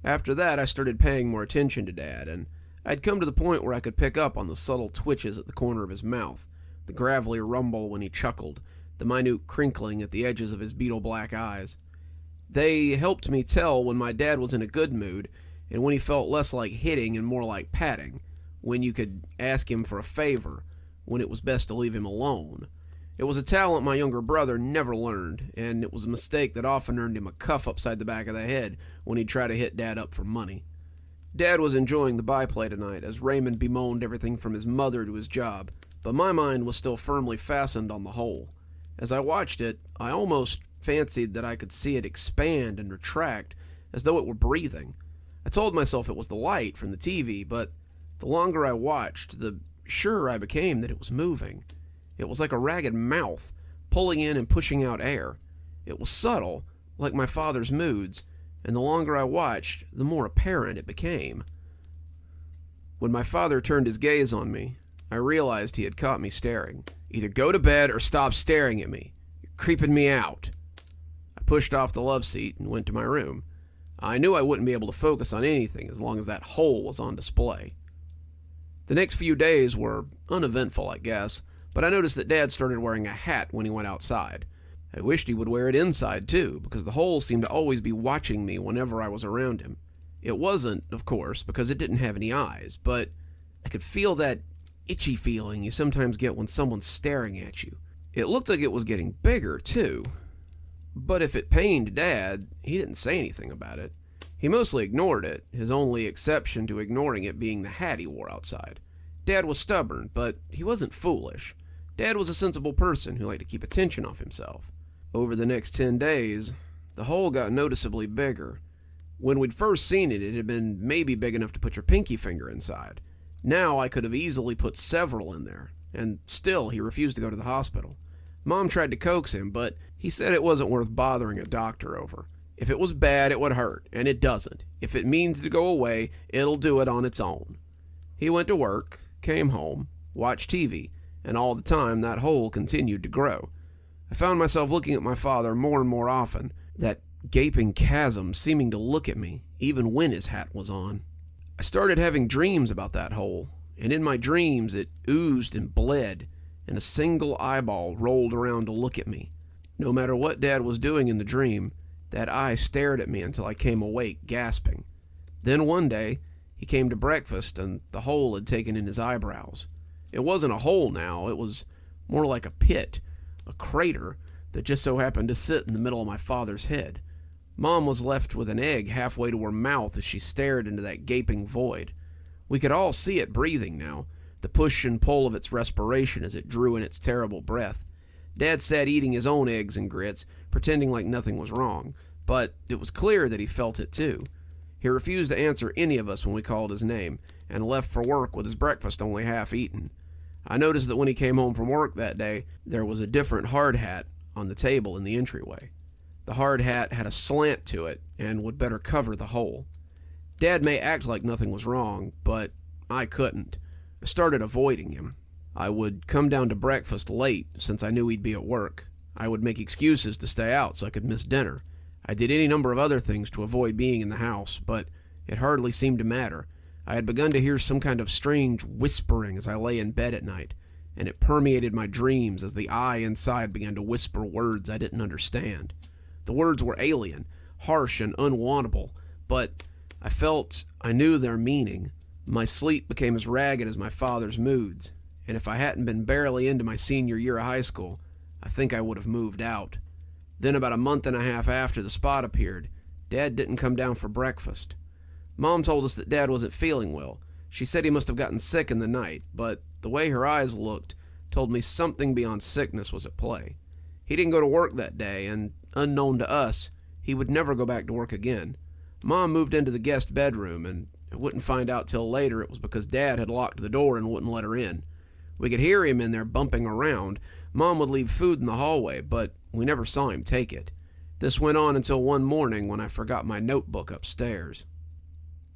After that, I started paying more attention to Dad, and I'd come to the point where I could pick up on the subtle twitches at the corner of his mouth, the gravelly rumble when he chuckled, the minute crinkling at the edges of his beetle-black eyes. They helped me tell when my dad was in a good mood, and when he felt less like hitting and more like patting, when you could ask him for a favor, when it was best to leave him alone. It was a talent my younger brother never learned, and it was a mistake that often earned him a cuff upside the back of the head when he'd try to hit Dad up for money. Dad was enjoying the byplay tonight as Raymond bemoaned everything from his mother to his job, but my mind was still firmly fastened on the hole. As I watched it, I almost fancied that I could see it expand and retract as though it were breathing. I told myself it was the light from the TV, but the longer I watched, the surer I became that it was moving. It was like a ragged mouth, pulling in and pushing out air. It was subtle, like my father's moods, and the longer I watched, the more apparent it became. When my father turned his gaze on me, I realized he had caught me staring. Either go to bed or stop staring at me. You're creeping me out. I pushed off the love seat and went to my room. I knew I wouldn't be able to focus on anything as long as that hole was on display. The next few days were uneventful, I guess, but I noticed that Dad started wearing a hat when he went outside. I wished he would wear it inside, too, because the hole seemed to always be watching me whenever I was around him. It wasn't, of course, because it didn't have any eyes, but I could feel that itchy feeling you sometimes get when someone's staring at you. It looked like it was getting bigger, too. But if it pained Dad, he didn't say anything about it. He mostly ignored it, his only exception to ignoring it being the hat he wore outside. Dad was stubborn, but he wasn't foolish. Dad was a sensible person who liked to keep attention off himself. Over the next 10 days, the hole got noticeably bigger. When we'd first seen it, it had been maybe big enough to put your pinky finger inside. Now I could have easily put several in there, and still he refused to go to the hospital. Mom tried to coax him, but he said it wasn't worth bothering a doctor over. If it was bad, it would hurt, and it doesn't. If it means to go away, it'll do it on its own. He went to work, came home, watched TV, and all the time that hole continued to grow. I found myself looking at my father more and more often, that gaping chasm seeming to look at me, even when his hat was on. I started having dreams about that hole, and in my dreams it oozed and bled, and a single eyeball rolled around to look at me. No matter what Dad was doing in the dream, that eye stared at me until I came awake, gasping. Then one day, he came to breakfast, and the hole had taken in his eyebrows. It wasn't a hole now, it was more like a pit, a crater, that just so happened to sit in the middle of my father's head. Mom was left with an egg halfway to her mouth as she stared into that gaping void. We could all see it breathing now, the push and pull of its respiration as it drew in its terrible breath. Dad sat eating his own eggs and grits, pretending like nothing was wrong, but it was clear that he felt it too. He refused to answer any of us when we called his name, and left for work with his breakfast only half eaten. I noticed that when he came home from work that day, there was a different hard hat on the table in the entryway. The hard hat had a slant to it, and would better cover the hole. Dad may act like nothing was wrong, but I couldn't. I started avoiding him. I would come down to breakfast late, since I knew he'd be at work. I would make excuses to stay out so I could miss dinner. I did any number of other things to avoid being in the house, but it hardly seemed to matter. I had begun to hear some kind of strange whispering as I lay in bed at night, and it permeated my dreams as the eye inside began to whisper words I didn't understand. The words were alien, harsh, and unwantable, but I felt I knew their meaning. My sleep became as ragged as my father's moods, and if I hadn't been barely into my senior year of high school, I think I would have moved out. Then about a month and a half after the spot appeared, Dad didn't come down for breakfast. Mom told us that Dad wasn't feeling well. She said he must have gotten sick in the night, but the way her eyes looked told me something beyond sickness was at play. He didn't go to work that day, and unknown to us, he would never go back to work again. Mom moved into the guest bedroom, and I wouldn't find out till later it was because Dad had locked the door and wouldn't let her in. We could hear him in there bumping around. Mom would leave food in the hallway, but we never saw him take it. This went on until one morning when I forgot my notebook upstairs.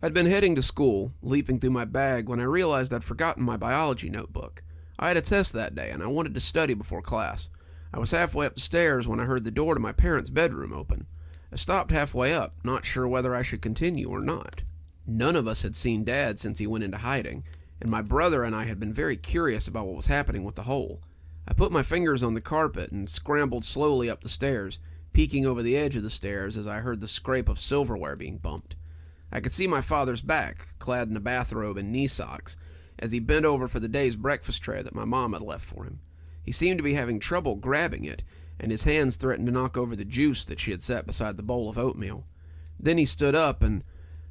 I'd been heading to school, leafing through my bag, when I realized I'd forgotten my biology notebook. I had a test that day, and I wanted to study before class. I was halfway up the stairs when I heard the door to my parents' bedroom open. I stopped halfway up, not sure whether I should continue or not. None of us had seen Dad since he went into hiding, and my brother and I had been very curious about what was happening with the hole. I put my fingers on the carpet and scrambled slowly up the stairs, peeking over the edge of the stairs as I heard the scrape of silverware being bumped. I could see my father's back, clad in a bathrobe and knee socks, as he bent over for the day's breakfast tray that my mom had left for him. He seemed to be having trouble grabbing it, and his hands threatened to knock over the juice that she had set beside the bowl of oatmeal. Then he stood up, and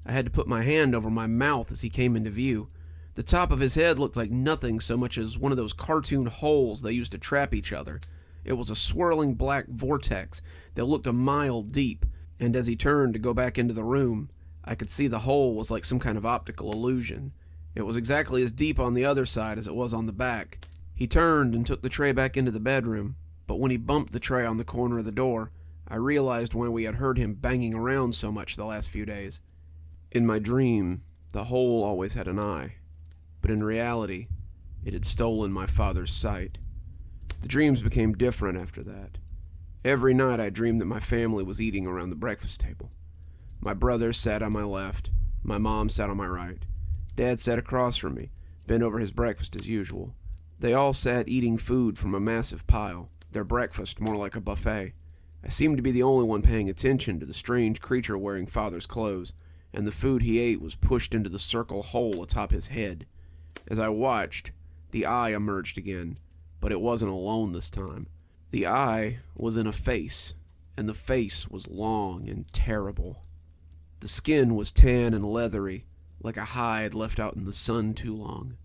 I had to put my hand over my mouth as he came into view. The top of his head looked like nothing so much as one of those cartoon holes they used to trap each other. It was a swirling black vortex that looked a mile deep, and as he turned to go back into the room, I could see the hole was like some kind of optical illusion. It was exactly as deep on the other side as it was on the back. He turned and took the tray back into the bedroom, but when he bumped the tray on the corner of the door, I realized why we had heard him banging around so much the last few days. In my dream, the hole always had an eye, but in reality, it had stolen my father's sight. The dreams became different after that. Every night I dreamed that my family was eating around the breakfast table. My brother sat on my left, my mom sat on my right. Dad sat across from me, bent over his breakfast as usual. They all sat eating food from a massive pile, their breakfast more like a buffet. I seemed to be the only one paying attention to the strange creature wearing father's clothes, and the food he ate was pushed into the circle hole atop his head. As I watched, the eye emerged again, but it wasn't alone this time. The eye was in a face, and the face was long and terrible. The skin was tan and leathery, like a hide left out in the sun too long.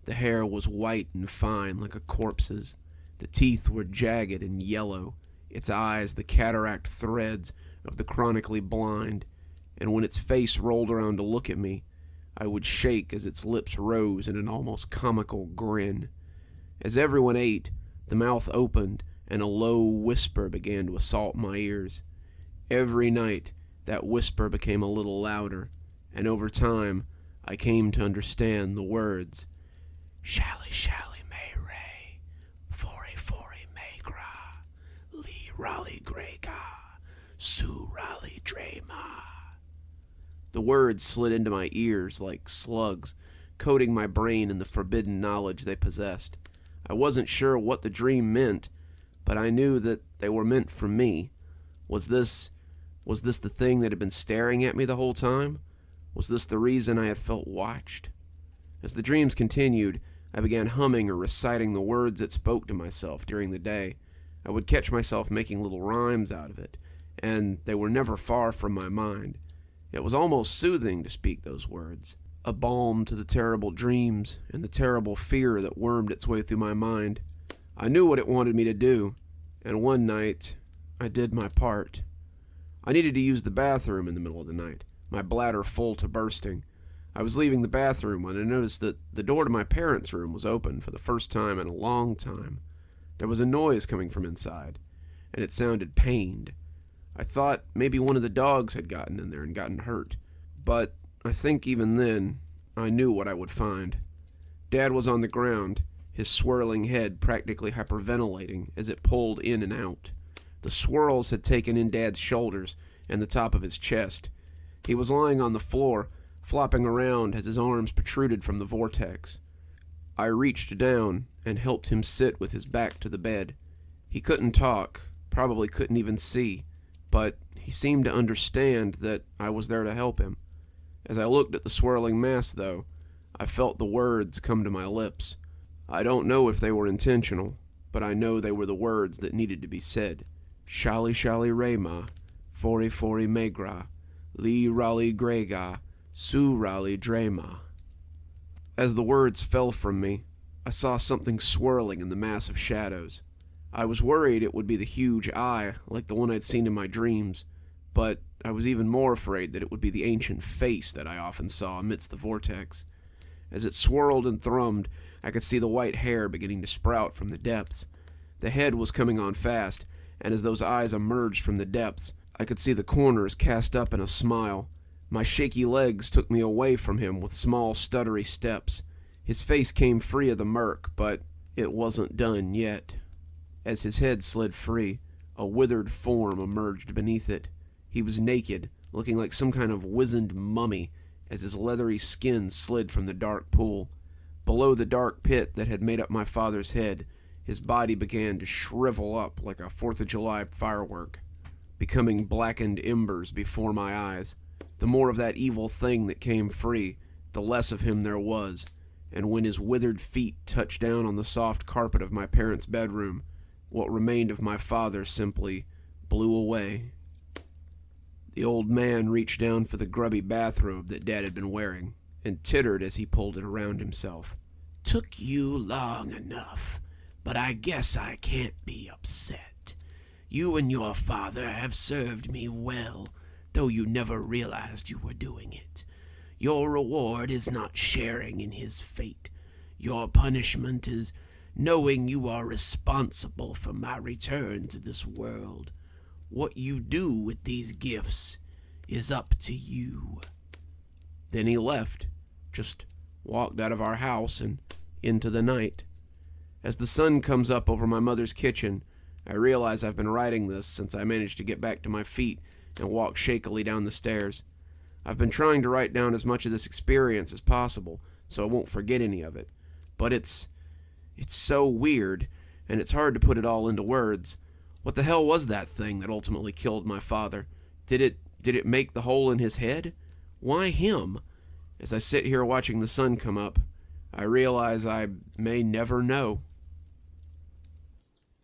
The hair was white and fine like a corpse's. The teeth were jagged and yellow, its eyes the cataract threads of the chronically blind, and when its face rolled around to look at me, I would shake as its lips rose in an almost comical grin. As everyone ate, the mouth opened and a low whisper began to assault my ears. Every night, that whisper became a little louder, and over time, I came to understand the words, Shally Shally May Ray, Fori Fori May Gra, Lee Raleigh Grega, Sue Raleigh Drema. The words slid into my ears like slugs, coating my brain in the forbidden knowledge they possessed. I wasn't sure what the dream meant, but I knew that they were meant for me. Was this the thing that had been staring at me the whole time? Was this the reason I had felt watched? As the dreams continued, I began humming or reciting the words that spoke to myself during the day. I would catch myself making little rhymes out of it, and they were never far from my mind. It was almost soothing to speak those words, a balm to the terrible dreams and the terrible fear that wormed its way through my mind. I knew what it wanted me to do, and one night, I did my part. I needed to use the bathroom in the middle of the night, my bladder full to bursting. I was leaving the bathroom when I noticed that the door to my parents' room was open for the first time in a long time. There was a noise coming from inside, and it sounded pained. I thought maybe one of the dogs had gotten in there and gotten hurt, but I think even then, I knew what I would find. Dad was on the ground, his swirling head practically hyperventilating as it pulled in and out. The swirls had taken in Dad's shoulders and the top of his chest. He was lying on the floor, flopping around as his arms protruded from the vortex. I reached down and helped him sit with his back to the bed. He couldn't talk, probably couldn't even see, but he seemed to understand that I was there to help him. As I looked at the swirling mass, though, I felt the words come to my lips. I don't know if they were intentional, but I know they were the words that needed to be said. Shally Shally Rayma, Fori Fori Megra, Lee Raleigh Grega, Sue Raleigh Drema. As the words fell from me, I saw something swirling in the mass of shadows. I was worried it would be the huge eye, like the one I'd seen in my dreams, but I was even more afraid that it would be the ancient face that I often saw amidst the vortex. As it swirled and thrummed, I could see the white hair beginning to sprout from the depths. The head was coming on fast, and as those eyes emerged from the depths, I could see the corners cast up in a smile. My shaky legs took me away from him with small, stuttery steps. His face came free of the murk, but it wasn't done yet. As his head slid free, a withered form emerged beneath it. He was naked, looking like some kind of wizened mummy, as his leathery skin slid from the dark pool. Below the dark pit that had made up my father's head, his body began to shrivel up like a 4th of July firework, becoming blackened embers before my eyes. The more of that evil thing that came free, the less of him there was. and when his withered feet touched down on the soft carpet of my parents' bedroom, what remained of my father simply blew away. The old man reached down for the grubby bathrobe that Dad had been wearing, and tittered as he pulled it around himself. Took you long enough, but I guess I can't be upset. You and your father have served me well, though you never realized you were doing it. Your reward is not sharing in his fate. Your punishment is knowing you are responsible for my return to this world. What you do with these gifts is up to you." Then he left, just walked out of our house and into the night. As the sun comes up over my mother's kitchen, I realize I've been writing this since I managed to get back to my feet and walk shakily down the stairs. I've been trying to write down as much of this experience as possible so I won't forget any of it. But it's so weird, and it's hard to put it all into words. What the hell was that thing that ultimately killed my father? Did it make the hole in his head? Why him? As I sit here watching the sun come up, I realize I may never know.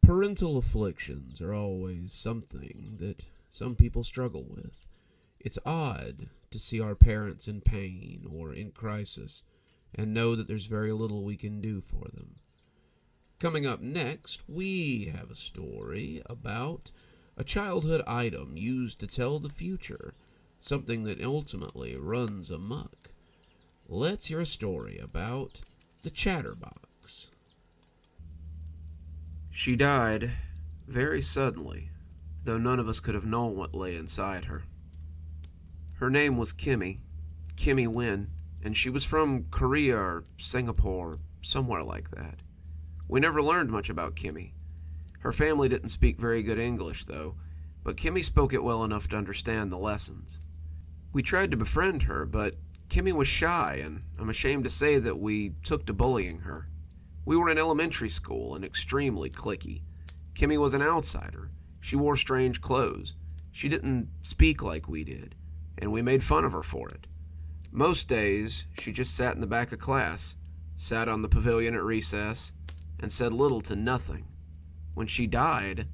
Parental afflictions are always something that some people struggle with. It's odd to see our parents in pain or in crisis and know that there's very little we can do for them. Coming up next, we have a story about a childhood item used to tell the future, something that ultimately runs amok. Let's hear a story about the Chatterbox. She died very suddenly, though none of us could have known what lay inside her. Her name was Kimmy Wynn, and she was from Korea or Singapore, somewhere like that. We never learned much about Kimmy. Her family didn't speak very good English, though, but Kimmy spoke it well enough to understand the lessons. We tried to befriend her, but Kimmy was shy, and I'm ashamed to say that we took to bullying her. We were in elementary school and extremely cliquey. Kimmy was an outsider. She wore strange clothes. She didn't speak like we did, and we made fun of her for it. Most days, she just sat in the back of class, sat on the pavilion at recess, and said little to nothing. When she died,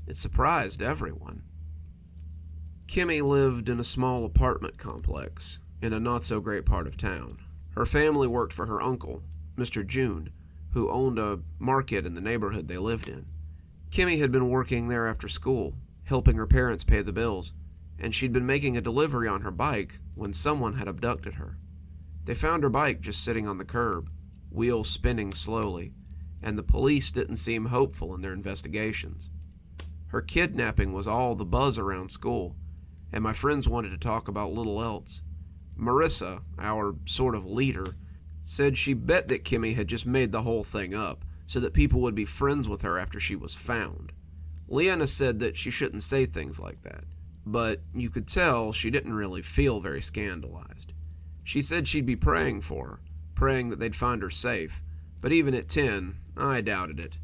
it surprised everyone. Kimmy lived in a small apartment complex in a not-so-great part of town. Her family worked for her uncle, Mr. June, who owned a market in the neighborhood they lived in. Kimmy had been working there after school, helping her parents pay the bills, and she'd been making a delivery on her bike when someone had abducted her. They found her bike just sitting on the curb, wheels spinning slowly, and the police didn't seem hopeful in their investigations. Her kidnapping was all the buzz around school, and my friends wanted to talk about little else. Marissa, our sort of leader, said she bet that Kimmy had just made the whole thing up so that people would be friends with her after she was found. Leanna said that she shouldn't say things like that, but you could tell she didn't really feel very scandalized. She said she'd be praying for her, praying that they'd find her safe, but even at 10, I doubted it.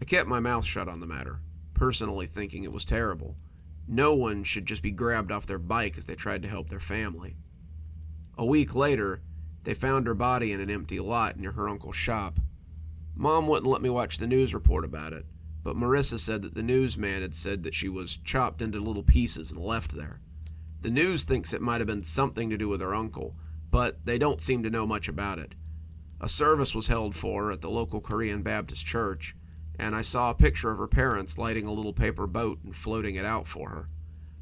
I kept my mouth shut on the matter, personally thinking it was terrible. No one should just be grabbed off their bike as they tried to help their family. A week later, they found her body in an empty lot near her uncle's shop. Mom wouldn't let me watch the news report about it, but Marissa said that the newsman had said that she was chopped into little pieces and left there. The news thinks it might have been something to do with her uncle, but they don't seem to know much about it. A service was held for her at the local Korean Baptist church, and I saw a picture of her parents lighting a little paper boat and floating it out for her.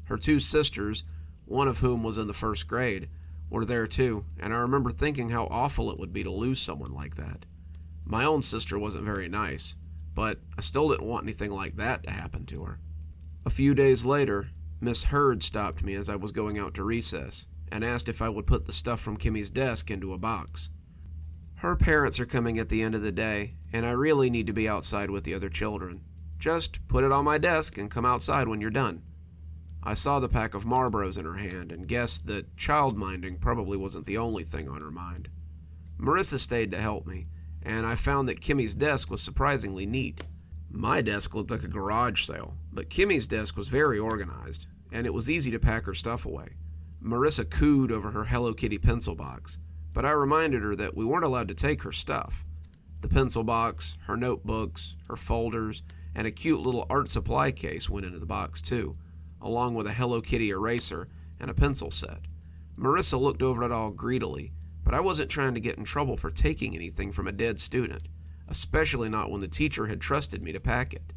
Her two sisters, one of whom was in the first grade, were there too, and I remember thinking how awful it would be to lose someone like that. My own sister wasn't very nice, but I still didn't want anything like that to happen to her. A few days later, Miss Hurd stopped me as I was going out to recess and asked if I would put the stuff from Kimmy's desk into a box. Her parents are coming at the end of the day, and I really need to be outside with the other children. Just put it on my desk and come outside when you're done. I saw the pack of Marlboros in her hand and guessed that child-minding probably wasn't the only thing on her mind. Marissa stayed to help me, and I found that Kimmy's desk was surprisingly neat. My desk looked like a garage sale, but Kimmy's desk was very organized, and it was easy to pack her stuff away. Marissa cooed over her Hello Kitty pencil box. but I reminded her that we weren't allowed to take her stuff. The pencil box, her notebooks, her folders, and a cute little art supply case went into the box too, along with a Hello Kitty eraser and a pencil set. Marissa looked over it all greedily, but I wasn't trying to get in trouble for taking anything from a dead student, especially not when the teacher had trusted me to pack it.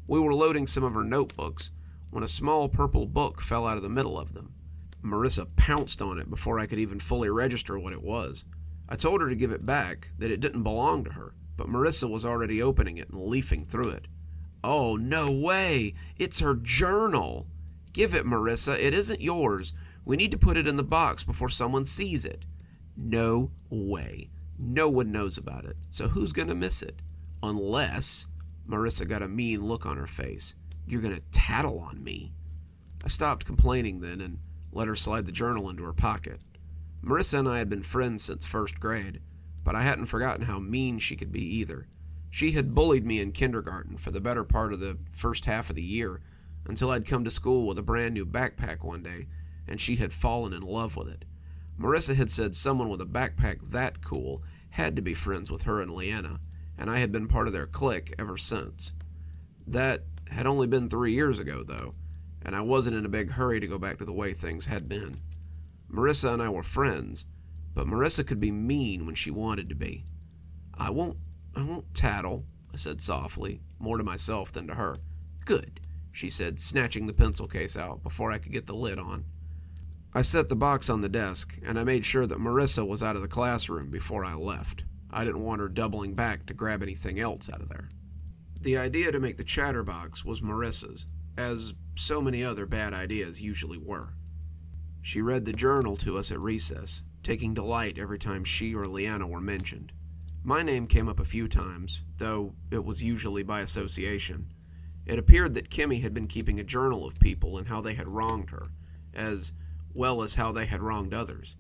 We were loading some of her notebooks when a small purple book fell out of the middle of them. Marissa pounced on it before I could even fully register what it was. I told her to give it back, that it didn't belong to her, but Marissa was already opening it and leafing through it. "Oh, no way! It's her journal! Give it, Marissa. It isn't yours. We need to put it in the box before someone sees it." "No way. No one knows about it, so who's going to miss it? Unless..." Marissa got a mean look on her face. "You're going to tattle on me." I stopped complaining then and let her slide the journal into her pocket. Marissa and I had been friends since first grade, but I hadn't forgotten how mean she could be either. She had bullied me in kindergarten for the better part of the first half of the year, until I'd come to school with a brand new backpack one day, and she had fallen in love with it. Marissa had said someone with a backpack that cool had to be friends with her and Leanna, and I had been part of their clique ever since. That had only been 3 years ago, though, and I wasn't in a big hurry to go back to the way things had been. Marissa and I were friends, but Marissa could be mean when she wanted to be. I won't tattle," I said softly, more to myself than to her. "Good," she said, snatching the pencil case out before I could get the lid on. I set the box on the desk, and I made sure that Marissa was out of the classroom before I left. I didn't want her doubling back to grab anything else out of there. The idea to make the chatterbox was Marissa's, as so many other bad ideas usually were. She read the journal to us at recess, taking delight every time she or Leanna were mentioned. My name came up a few times, though it was usually by association. It appeared that Kimmy had been keeping a journal of people and how they had wronged her, as well as how they had wronged others.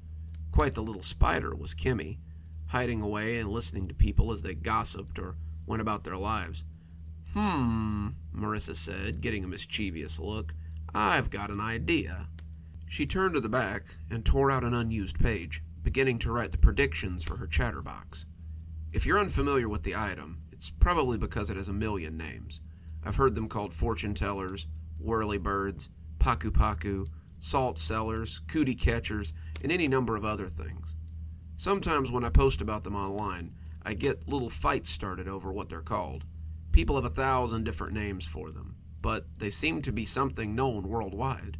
Quite the little spider was Kimmy, hiding away and listening to people as they gossiped or went about their lives. Marissa said, getting a mischievous look. "I've got an idea." She turned to the back and tore out an unused page, beginning to write the predictions for her chatterbox. If you're unfamiliar with the item, it's probably because it has a million names. I've heard them called fortune tellers, whirlybirds, paku-paku, salt sellers, cootie catchers, and any number of other things. Sometimes when I post about them online, I get little fights started over what they're called. People have 1,000 different names for them, but they seem to be something known worldwide.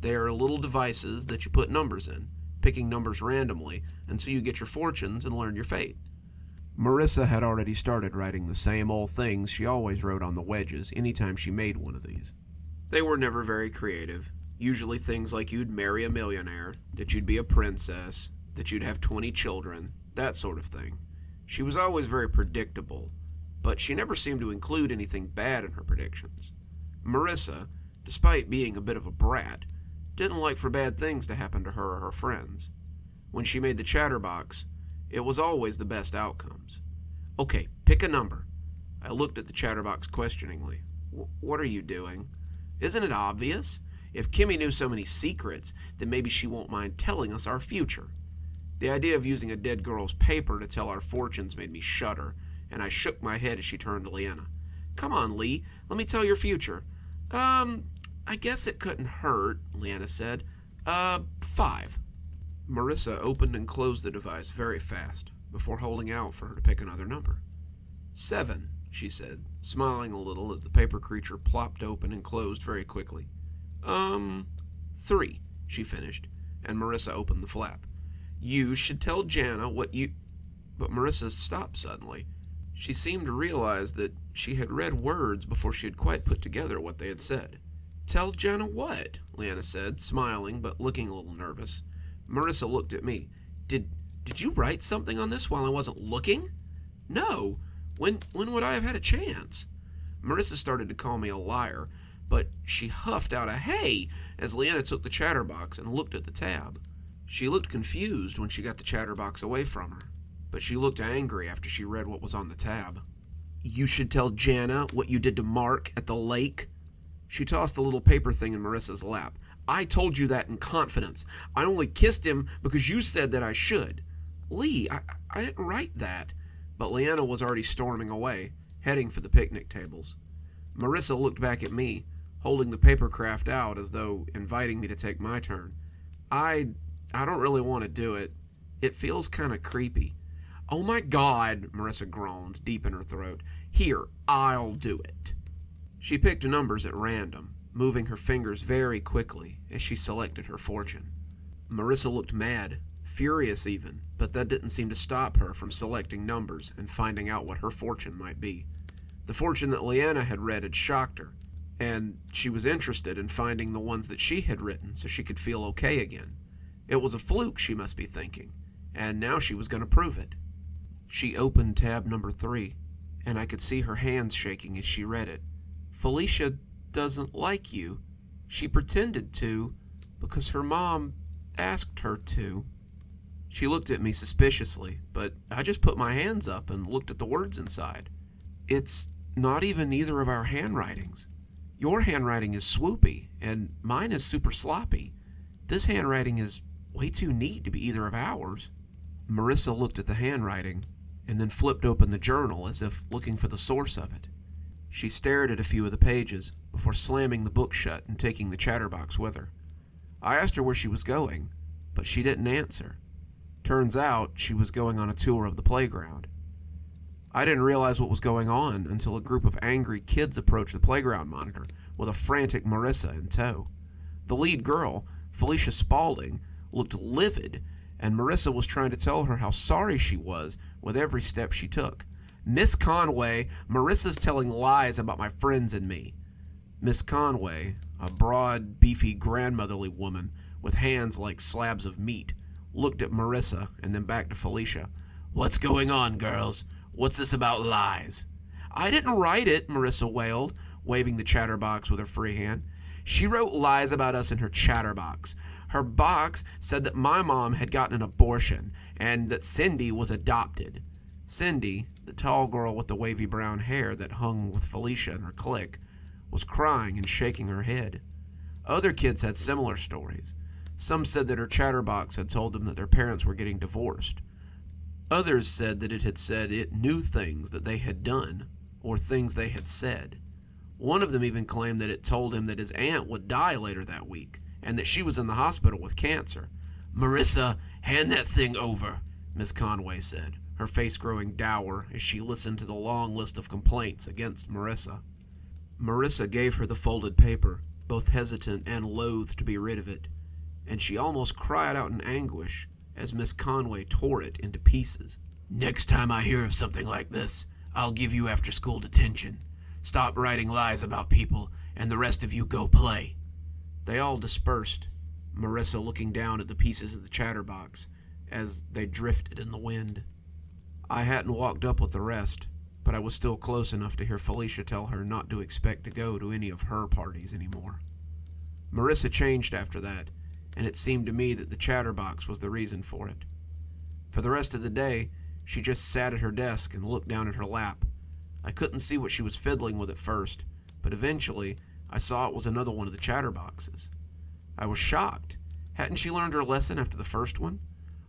They are little devices that you put numbers in, picking numbers randomly until you get your fortunes and learn your fate. Marissa had already started writing the same old things she always wrote on the wedges anytime she made one of these. They were never very creative, usually things like you'd marry a millionaire, that you'd be a princess, that you'd have 20 children, that sort of thing. She was always very predictable, but she never seemed to include anything bad in her predictions. Marissa, despite being a bit of a brat, didn't like for bad things to happen to her or her friends. When she made the chatterbox, it was always the best outcomes. "Okay, pick a number." I looked at the chatterbox questioningly. What are you doing? Isn't it obvious? If Kimmy knew so many secrets, then maybe she won't mind telling us our future." The idea of using a dead girl's paper to tell our fortunes made me shudder, and I shook my head as she turned to Leanna. "Come on, Lee, let me tell your future." I guess it couldn't hurt," Leanna said. 5. Marissa opened and closed the device very fast, before holding out for her to pick another number. 7, she said, smiling a little as the paper creature plopped open and closed very quickly. 3, she finished, and Marissa opened the flap. "You should tell Jana what you..." But Marissa stopped suddenly. She seemed to realize that she had read words before she had quite put together what they had said. "Tell Jana what?" Leanna said, smiling but looking a little nervous. Marissa looked at me. Did you write something on this while I wasn't looking?" "No. When would I have had a chance?" Marissa started to call me a liar, but she huffed out a "hey" as Leanna took the chatterbox and looked at the tab. She looked confused when she got the chatterbox away from her, but she looked angry after she read what was on the tab. "You should tell Jana what you did to Mark at the lake." She tossed the little paper thing in Marissa's lap. "I told you that in confidence. I only kissed him because you said that I should." Lee, I didn't write that. But Leanna was already storming away, heading for the picnic tables. Marissa looked back at me, holding the paper craft out as though inviting me to take my turn. I don't really want to do it. It feels kind of creepy. Oh my God, Marissa groaned, deep in her throat. Here, I'll do it. She picked numbers at random, moving her fingers very quickly as she selected her fortune. Marissa looked mad, furious even, but that didn't seem to stop her from selecting numbers and finding out what her fortune might be. The fortune that Leanna had read had shocked her, and she was interested in finding the ones that she had written so she could feel okay again. It was a fluke, she must be thinking, and now she was going to prove it. She opened tab number 3, and I could see her hands shaking as she read it. Felicia doesn't like you. She pretended to because her mom asked her to. She looked at me suspiciously, but I just put my hands up and looked at the words inside. It's not even either of our handwritings. Your handwriting is swoopy, and mine is super sloppy. This handwriting is way too neat to be either of ours. Marissa looked at the handwriting, and then flipped open the journal as if looking for the source of it. She stared at a few of the pages before slamming the book shut and taking the chatterbox with her. I asked her where she was going, but she didn't answer. Turns out she was going on a tour of the playground. I didn't realize what was going on until a group of angry kids approached the playground monitor with a frantic Marissa in tow. The lead girl, Felicia Spaulding, looked livid, and Marissa was trying to tell her how sorry she was with every step she took. Miss Conway, Marissa's telling lies about my friends and me. Miss Conway, a broad, beefy, grandmotherly woman with hands like slabs of meat, looked at Marissa and then back to Felicia. What's going on, girls? What's this about lies? I didn't write it, Marissa wailed, waving the chatterbox with her free hand. She wrote lies about us in her chatterbox. Her box said that my mom had gotten an abortion and that Cindy was adopted. Cindy, the tall girl with the wavy brown hair that hung with Felicia in her clique, was crying and shaking her head. Other kids had similar stories. Some said that her chatterbox had told them that their parents were getting divorced. Others said that it had said it knew things that they had done or things they had said. One of them even claimed that it told him that his aunt would die later that week and that she was in the hospital with cancer. Marissa, hand that thing over, Miss Conway said, her face growing dour as she listened to the long list of complaints against Marissa. Marissa gave her the folded paper, both hesitant and loath to be rid of it, and she almost cried out in anguish as Miss Conway tore it into pieces. Next time I hear of something like this, I'll give you after-school detention. Stop writing lies about people, and the rest of you go play. They all dispersed, Marissa looking down at the pieces of the chatterbox as they drifted in the wind. I hadn't walked up with the rest, but I was still close enough to hear Felicia tell her not to expect to go to any of her parties anymore. Marissa changed after that, and it seemed to me that the chatterbox was the reason for it. For the rest of the day, she just sat at her desk and looked down at her lap. I couldn't see what she was fiddling with at first, but eventually I saw it was another one of the chatterboxes. I was shocked. Hadn't she learned her lesson after the first one?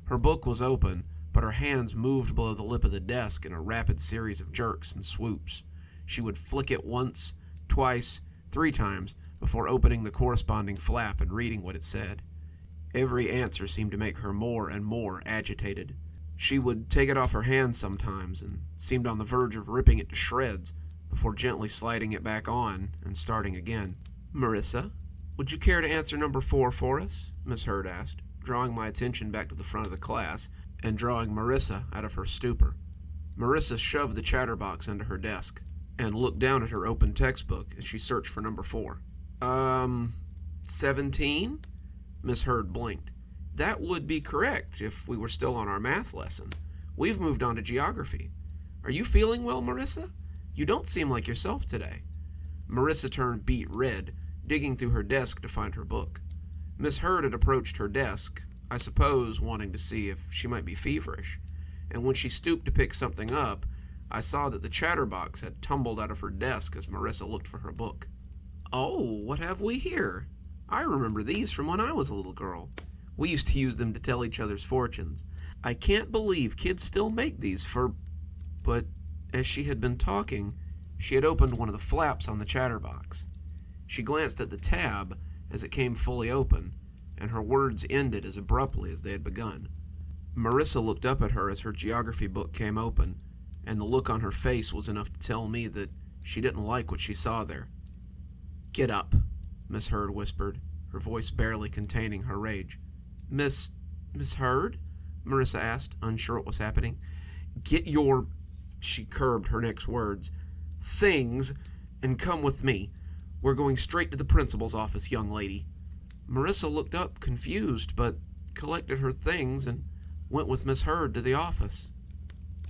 Her book was open, but her hands moved below the lip of the desk in a rapid series of jerks and swoops. She would flick it once, twice, 3 times before opening the corresponding flap and reading what it said. Every answer seemed to make her more and more agitated. She would take it off her hands sometimes and seemed on the verge of ripping it to shreds before gently sliding it back on and starting again. Marissa, would you care to answer number 4 for us? Miss Hurd asked, drawing my attention back to the front of the class and drawing Marissa out of her stupor. Marissa shoved the chatterbox into her desk and looked down at her open textbook as she searched for number 4. 17? Miss Hurd blinked. That would be correct if we were still on our math lesson. We've moved on to geography. Are you feeling well, Marissa? You don't seem like yourself today. Marissa turned beet red, digging through her desk to find her book. Miss Hurd had approached her desk, I suppose wanting to see if she might be feverish, and when she stooped to pick something up, I saw that the chatterbox had tumbled out of her desk as Marissa looked for her book. Oh, what have we here? I remember these from when I was a little girl. We used to use them to tell each other's fortunes. I can't believe kids still make these for... But as she had been talking, she had opened one of the flaps on the chatterbox. She glanced at the tab as it came fully open, and her words ended as abruptly as they had begun. Marissa looked up at her as her geography book came open, and the look on her face was enough to tell me that she didn't like what she saw there. "Get up," Miss Hurd whispered, her voice barely containing her rage. Miss Hurd?" Marissa asked, unsure what was happening. "Get your," she curbed her next words, "things and come with me. We're going straight to the principal's office, young lady." Marissa looked up, confused, but collected her things and went with Miss Hurd to the office.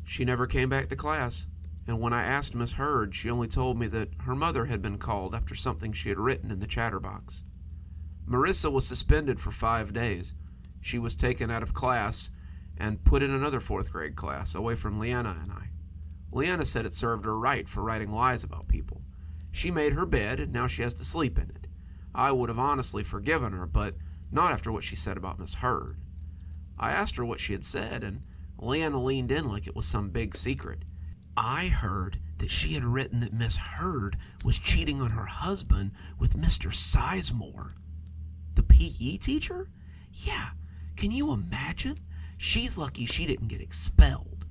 She never came back to class, and when I asked Miss Hurd, she only told me that her mother had been called after something she had written in the chatterbox. Marissa was suspended for 5 days. She was taken out of class and put in another 4th grade class, away from Leanna and I. Leanna said it served her right for writing lies about people. She made her bed, and now she has to sleep in it. I would have honestly forgiven her, but not after what she said about Miss Hurd. I asked her what she had said, and Leanna leaned in like it was some big secret. "I heard that she had written that Miss Hurd was cheating on her husband with Mr. Sizemore." "The PE teacher?" "Yeah, can you imagine? She's lucky she didn't get expelled."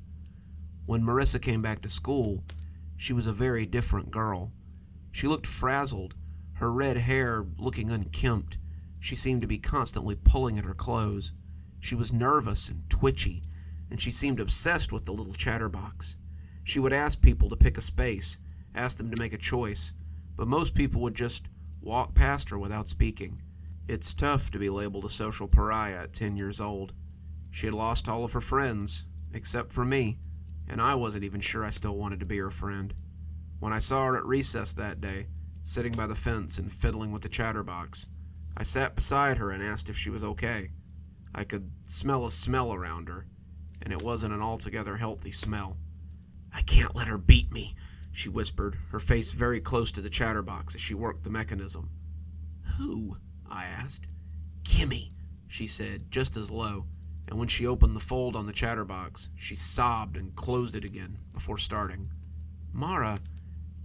When Marissa came back to school, she was a very different girl. She looked frazzled, her red hair looking unkempt. She seemed to be constantly pulling at her clothes. She was nervous and twitchy, and she seemed obsessed with the little chatterbox. She would ask people to pick a space, ask them to make a choice, but most people would just walk past her without speaking. It's tough to be labeled a social pariah at 10 years old. She had lost all of her friends, except for me, and I wasn't even sure I still wanted to be her friend. When I saw her at recess that day, sitting by the fence and fiddling with the chatterbox, I sat beside her and asked if she was okay. I could smell a smell around her, and it wasn't an altogether healthy smell. "I can't let her beat me," she whispered, her face very close to the chatterbox as she worked the mechanism. "Who?" I asked. "Kimmy," she said, just as low, and when she opened the fold on the chatterbox, she sobbed and closed it again before starting. "Mara,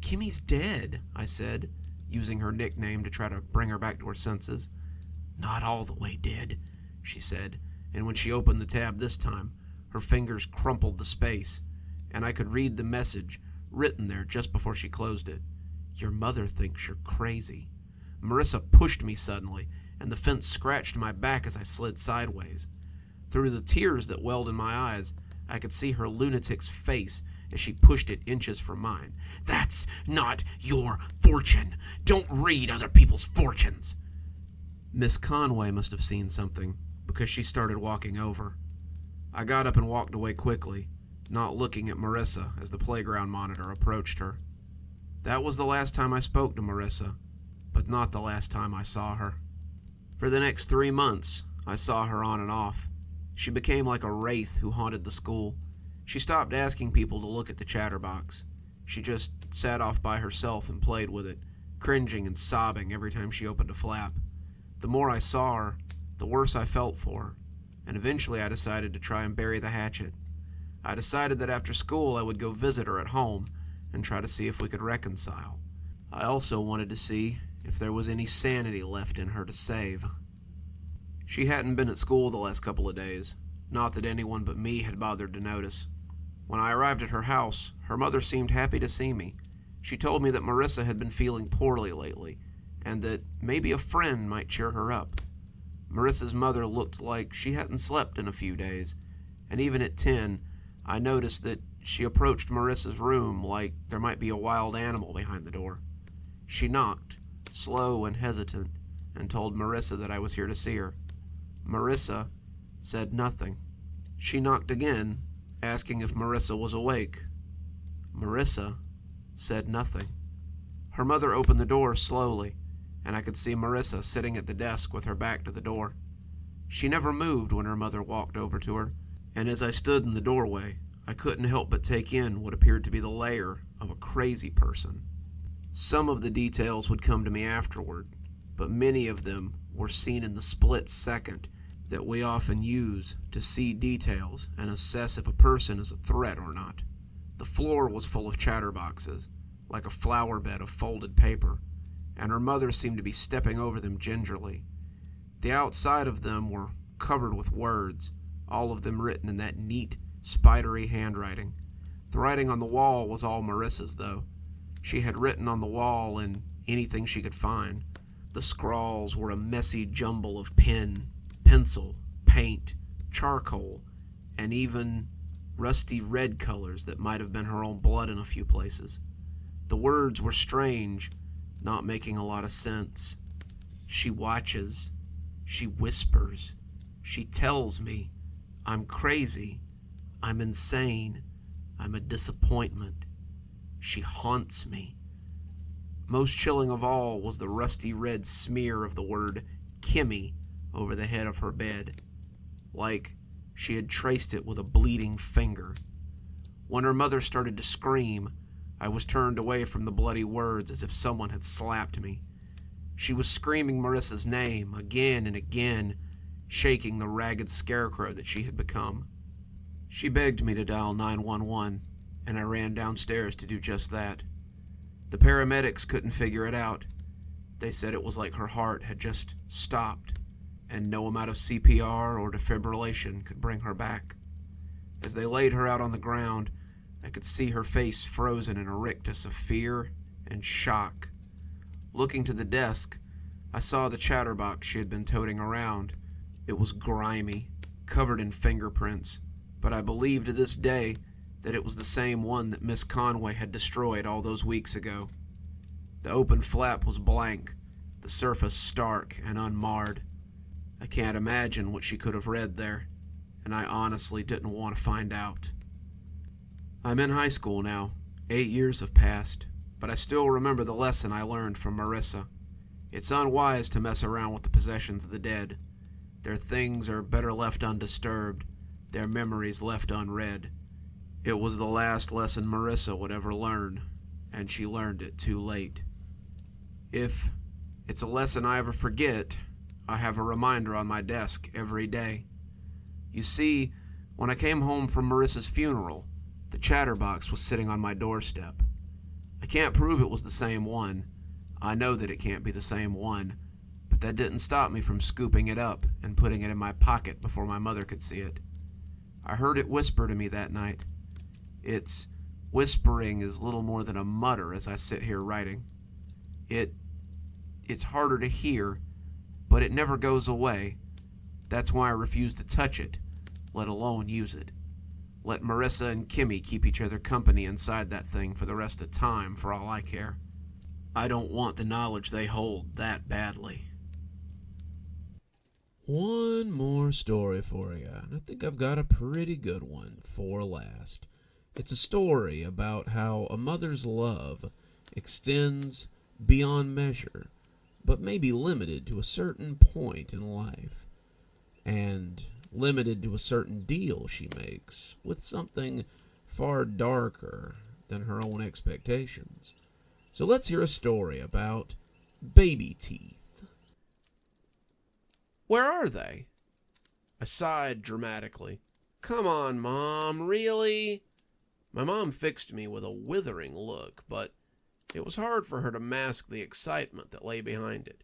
Kimmy's dead," I said, using her nickname to try to bring her back to her senses. "Not all the way dead," she said, and when she opened the tab this time, her fingers crumpled the space, and I could read the message written there just before she closed it. "Your mother thinks you're crazy." Marissa pushed me suddenly, and the fence scratched my back as I slid sideways. Through the tears that welled in my eyes, I could see her lunatic's face as she pushed it inches from mine. "That's not your fortune. Don't read other people's fortunes." Miss Conway must have seen something, because she started walking over. I got up and walked away quickly, not looking at Marissa as the playground monitor approached her. That was the last time I spoke to Marissa, but not the last time I saw her. For the next 3 months, I saw her on and off. She became like a wraith who haunted the school. She stopped asking people to look at the chatterbox. She just sat off by herself and played with it, cringing and sobbing every time she opened a flap. The more I saw her, the worse I felt for her, and eventually I decided to try and bury the hatchet. I decided that after school I would go visit her at home and try to see if we could reconcile. I also wanted to see if there was any sanity left in her to save. She hadn't been at school the last couple of days, not that anyone but me had bothered to notice. When I arrived at her house, her mother seemed happy to see me. She told me that Marissa had been feeling poorly lately, and that maybe a friend might cheer her up. Marissa's mother looked like she hadn't slept in a few days, and even at 10, I noticed that she approached Marissa's room like there might be a wild animal behind the door. She knocked, slow and hesitant, and told Marissa that I was here to see her. Marissa said nothing. She knocked again, asking if Marissa was awake. Marissa said nothing. Her mother opened the door slowly, and I could see Marissa sitting at the desk with her back to the door. She never moved when her mother walked over to her, and as I stood in the doorway, I couldn't help but take in what appeared to be the lair of a crazy person. Some of the details would come to me afterward, but many of them were seen in the split second that we often use to see details and assess if a person is a threat or not. The floor was full of chatterboxes, like a flower bed of folded paper, and her mother seemed to be stepping over them gingerly. The outside of them were covered with words, all of them written in that neat, spidery handwriting. The writing on the wall was all Marissa's, though. She had written on the wall in anything she could find. The scrawls were a messy jumble of pen, pencil, paint, charcoal, and even rusty red colors that might have been her own blood in a few places. The words were strange, not making a lot of sense. She watches. She whispers. She tells me I'm crazy. I'm insane. I'm a disappointment. She haunts me. Most chilling of all was the rusty red smear of the word Kimmy over the head of her bed, like she had traced it with a bleeding finger. When her mother started to scream, I was turned away from the bloody words as if someone had slapped me. She was screaming Marissa's name again and again, shaking the ragged scarecrow that she had become. She begged me to dial 911, and I ran downstairs to do just that. The paramedics couldn't figure it out. They said it was like her heart had just stopped, and no amount of CPR or defibrillation could bring her back. As they laid her out on the ground, I could see her face frozen in a rictus of fear and shock. Looking to the desk, I saw the chatterbox she had been toting around. It was grimy, covered in fingerprints, but I believe to this day that it was the same one that Miss Conway had destroyed all those weeks ago. The open flap was blank, the surface stark and unmarred. I can't imagine what she could have read there, and I honestly didn't want to find out. I'm in high school now. 8 years have passed, but I still remember the lesson I learned from Marissa. It's unwise to mess around with the possessions of the dead. Their things are better left undisturbed, their memories left unread. It was the last lesson Marissa would ever learn, and she learned it too late. If it's a lesson I ever forget, I have a reminder on my desk every day. You see, when I came home from Marissa's funeral, the chatterbox was sitting on my doorstep. I can't prove it was the same one. I know that it can't be the same one, but that didn't stop me from scooping it up and putting it in my pocket before my mother could see it. I heard it whisper to me that night. Its whispering is little more than a mutter as I sit here writing. It's harder to hear, but it never goes away. That's why I refuse to touch it, let alone use it. Let Marissa and Kimmy keep each other company inside that thing for the rest of time, for all I care. I don't want the knowledge they hold that badly. One more story for you, and I think I've got a pretty good one for last. It's a story about how a mother's love extends beyond measure, but may be limited to a certain point in life, and limited to a certain deal she makes with something far darker than her own expectations. So let's hear a story about baby teeth. Where are they? I sighed dramatically. Come on, Mom, really? My mom fixed me with a withering look, but it was hard for her to mask the excitement that lay behind it.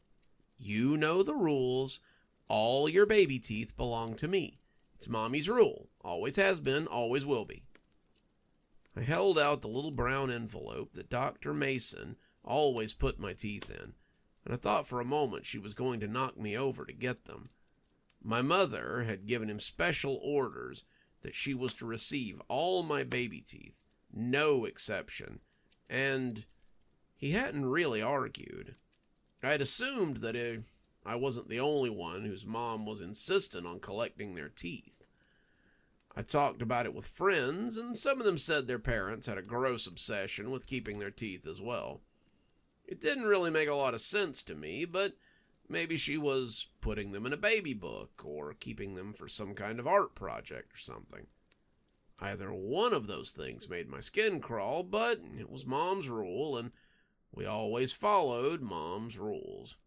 You know the rules. All your baby teeth belong to me. It's Mommy's rule. Always has been, always will be. I held out the little brown envelope that Dr. Mason always put my teeth in, and I thought for a moment she was going to knock me over to get them. My mother had given him special orders that she was to receive all my baby teeth, no exception, and he hadn't really argued. I had assumed that I wasn't the only one whose mom was insistent on collecting their teeth. I talked about it with friends, and some of them said their parents had a gross obsession with keeping their teeth as well. It didn't really make a lot of sense to me, but maybe she was putting them in a baby book or keeping them for some kind of art project or something. Either one of those things made my skin crawl, but it was Mom's rule, and we always followed Mom's rules.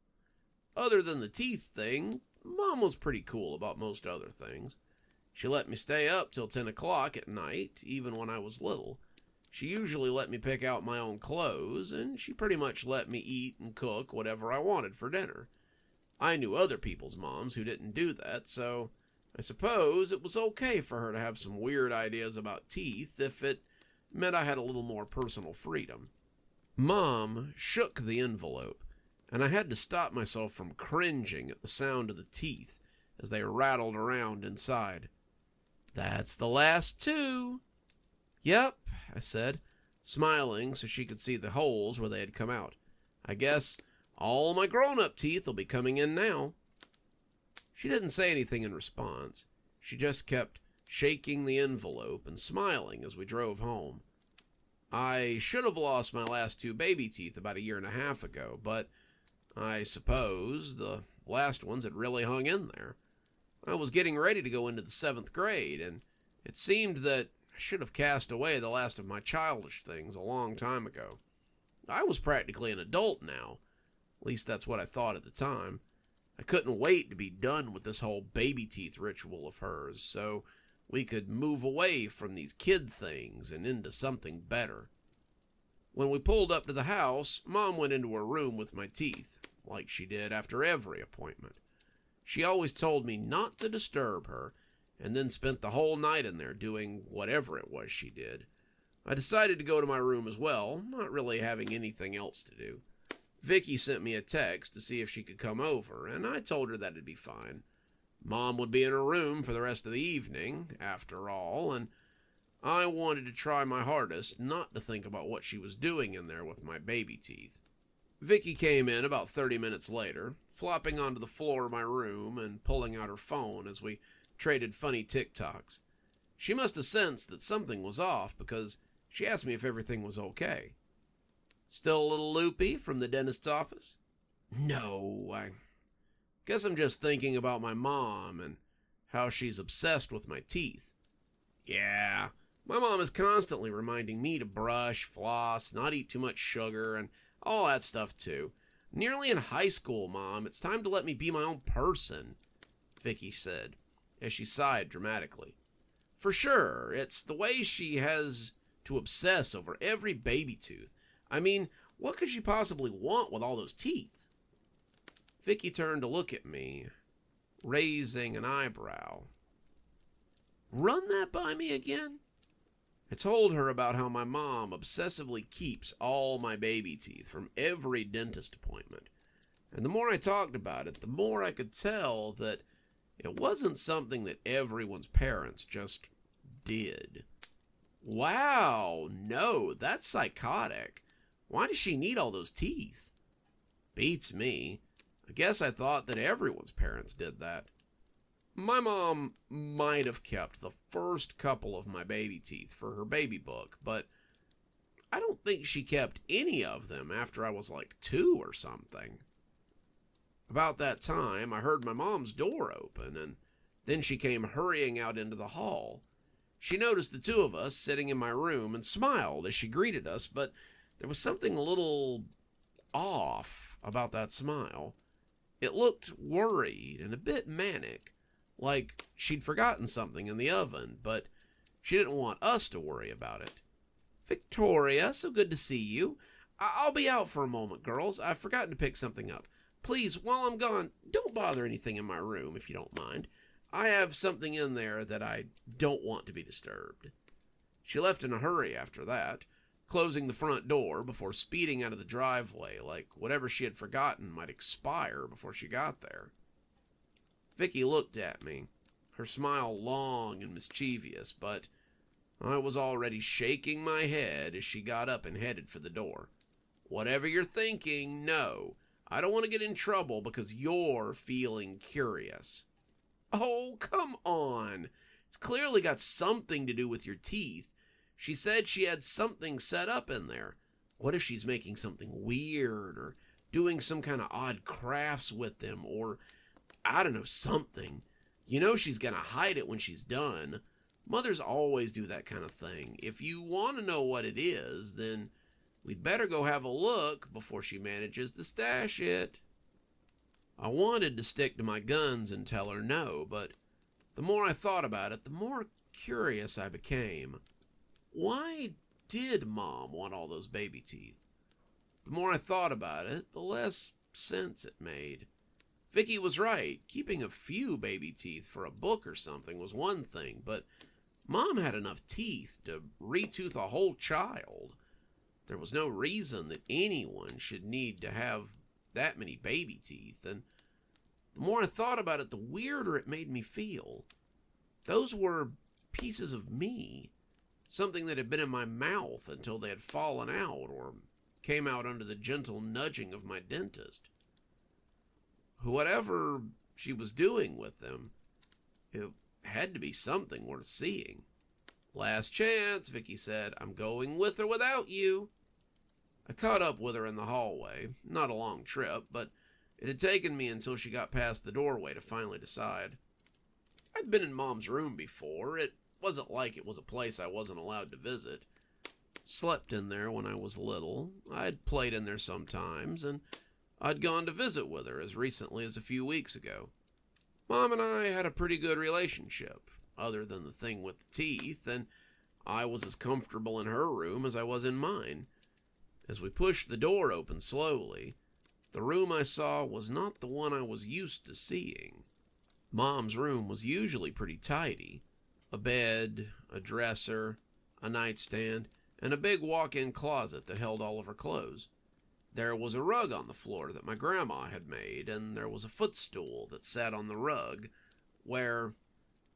Other than the teeth thing, Mom was pretty cool about most other things. She let me stay up till 10 o'clock at night, even when I was little. She usually let me pick out my own clothes, and she pretty much let me eat and cook whatever I wanted for dinner. I knew other people's moms who didn't do that, so I suppose it was okay for her to have some weird ideas about teeth if it meant I had a little more personal freedom. Mom shook the envelope, and I had to stop myself from cringing at the sound of the teeth as they rattled around inside. "That's the last two." "Yep," I said, smiling so she could see the holes where they had come out. "I guess all my grown-up teeth will be coming in now." She didn't say anything in response. She just kept shaking the envelope and smiling as we drove home. I should have lost my last two baby teeth about 1.5 years ago, but I suppose the last ones had really hung in there. I was getting ready to go into the 7th grade, and it seemed that I should have cast away the last of my childish things a long time ago. I was practically an adult now. At least that's what I thought at the time. I couldn't wait to be done with this whole baby teeth ritual of hers, so we could move away from these kid things and into something better. When we pulled up to the house, Mom went into her room with my teeth, like she did after every appointment. She always told me not to disturb her, and then spent the whole night in there doing whatever it was she did. I decided to go to my room as well, not really having anything else to do. Vicky sent me a text to see if she could come over, and I told her that it'd be fine. Mom would be in her room for the rest of the evening, after all, and I wanted to try my hardest not to think about what she was doing in there with my baby teeth. Vicky came in about 30 minutes later, flopping onto the floor of my room and pulling out her phone as we traded funny TikToks. She must have sensed that something was off because she asked me if everything was okay. "Still a little loopy from the dentist's office?" "No, I guess I'm just thinking about my mom and how she's obsessed with my teeth." "Yeah, my mom is constantly reminding me to brush, floss, not eat too much sugar, and all that stuff too. Nearly in high school, Mom. It's time to let me be my own person," Vicky said, as she sighed dramatically. "For sure, it's the way she has to obsess over every baby tooth. I mean, what could she possibly want with all those teeth?" Vicky turned to look at me, raising an eyebrow. "Run that by me again?" I told her about how my mom obsessively keeps all my baby teeth from every dentist appointment. And the more I talked about it, the more I could tell that it wasn't something that everyone's parents just did. "Wow, no, that's psychotic. Why does she need all those teeth?" "Beats me. I guess I thought that everyone's parents did that." My mom might have kept the first couple of my baby teeth for her baby book, but I don't think she kept any of them after I was like 2 or something. About that time, I heard my mom's door open, and then she came hurrying out into the hall. She noticed the two of us sitting in my room and smiled as she greeted us, but there was something a little off about that smile. It looked worried and a bit manic, like she'd forgotten something in the oven, but she didn't want us to worry about it. "Victoria, so good to see you. I'll be out for a moment, girls. I've forgotten to pick something up. Please, while I'm gone, don't bother anything in my room, if you don't mind. I have something in there that I don't want to be disturbed." She left in a hurry after that, closing the front door before speeding out of the driveway like whatever she had forgotten might expire before she got there. Vicky looked at me, her smile long and mischievous, but I was already shaking my head as she got up and headed for the door. "Whatever you're thinking, no. I don't want to get in trouble because you're feeling curious." "Oh, come on. It's clearly got something to do with your teeth. She said she had something set up in there. What if she's making something weird or doing some kind of odd crafts with them or, I don't know, something. You know she's going to hide it when she's done. Mothers always do that kind of thing. If you want to know what it is, then we'd better go have a look before she manages to stash it." I wanted to stick to my guns and tell her no, but the more I thought about it, the more curious I became. Why did Mom want all those baby teeth? The more I thought about it, the less sense it made. Vicky was right. Keeping a few baby teeth for a book or something was one thing, but Mom had enough teeth to retooth a whole child. There was no reason that anyone should need to have that many baby teeth, and the more I thought about it, the weirder it made me feel. Those were pieces of me, something that had been in my mouth until they had fallen out or came out under the gentle nudging of my dentist. Whatever she was doing with them, it had to be something worth seeing. "Last chance," Vicky said. "I'm going with or without you." I caught up with her in the hallway. Not a long trip, but it had taken me until she got past the doorway to finally decide. I'd been in Mom's room before. It wasn't like it was a place I wasn't allowed to visit. Slept in there when I was little. I'd played in there sometimes, and I'd gone to visit with her as recently as a few weeks ago. Mom and I had a pretty good relationship, other than the thing with the teeth, and I was as comfortable in her room as I was in mine. As we pushed the door open slowly, the room I saw was not the one I was used to seeing. Mom's room was usually pretty tidy. A bed, a dresser, a nightstand, and a big walk-in closet that held all of her clothes. There was a rug on the floor that my grandma had made, and there was a footstool that sat on the rug, where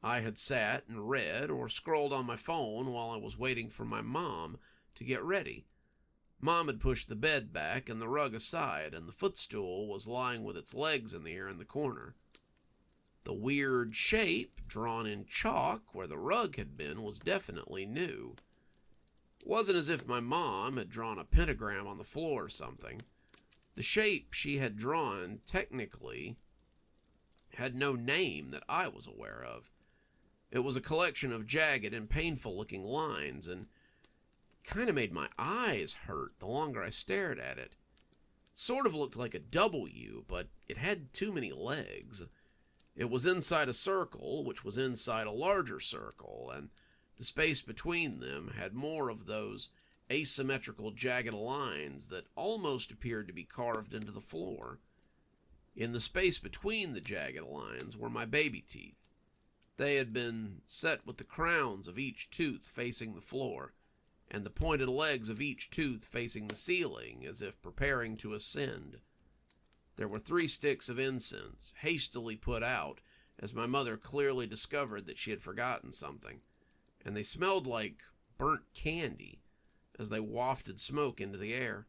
I had sat and read or scrolled on my phone while I was waiting for my mom to get ready. Mom had pushed the bed back and the rug aside, and the footstool was lying with its legs in the air in the corner. The weird shape, drawn in chalk where the rug had been, was definitely new. It wasn't as if my mom had drawn a pentagram on the floor or something. The shape she had drawn, technically, had no name that I was aware of. It was a collection of jagged and painful-looking lines, and kind of made my eyes hurt the longer I stared at it. Sort of looked like a W, but it had too many legs. It was inside a circle, which was inside a larger circle, and the space between them had more of those asymmetrical jagged lines that almost appeared to be carved into the floor. In the space between the jagged lines were my baby teeth. They had been set with the crowns of each tooth facing the floor, and the pointed legs of each tooth facing the ceiling, as if preparing to ascend. There were 3 sticks of incense, hastily put out, as my mother clearly discovered that she had forgotten something, and they smelled like burnt candy as they wafted smoke into the air.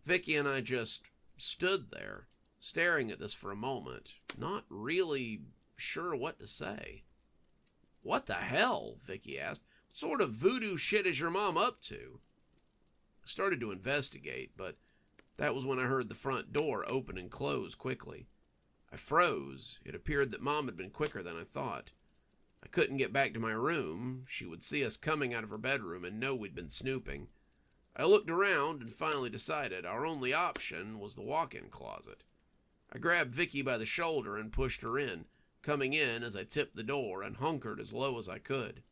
Vicky and I just stood there, staring at this for a moment, not really sure what to say. "What the hell?" Vicky asked. "What sort of voodoo shit is your mom up to?" I started to investigate, but that was when I heard the front door open and close quickly. I froze. It appeared that Mom had been quicker than I thought. I couldn't get back to my room. She would see us coming out of her bedroom and know we'd been snooping. I looked around and finally decided our only option was the walk-in closet. I grabbed Vicky by the shoulder and pushed her in, coming in as I tipped the door and hunkered as low as I could.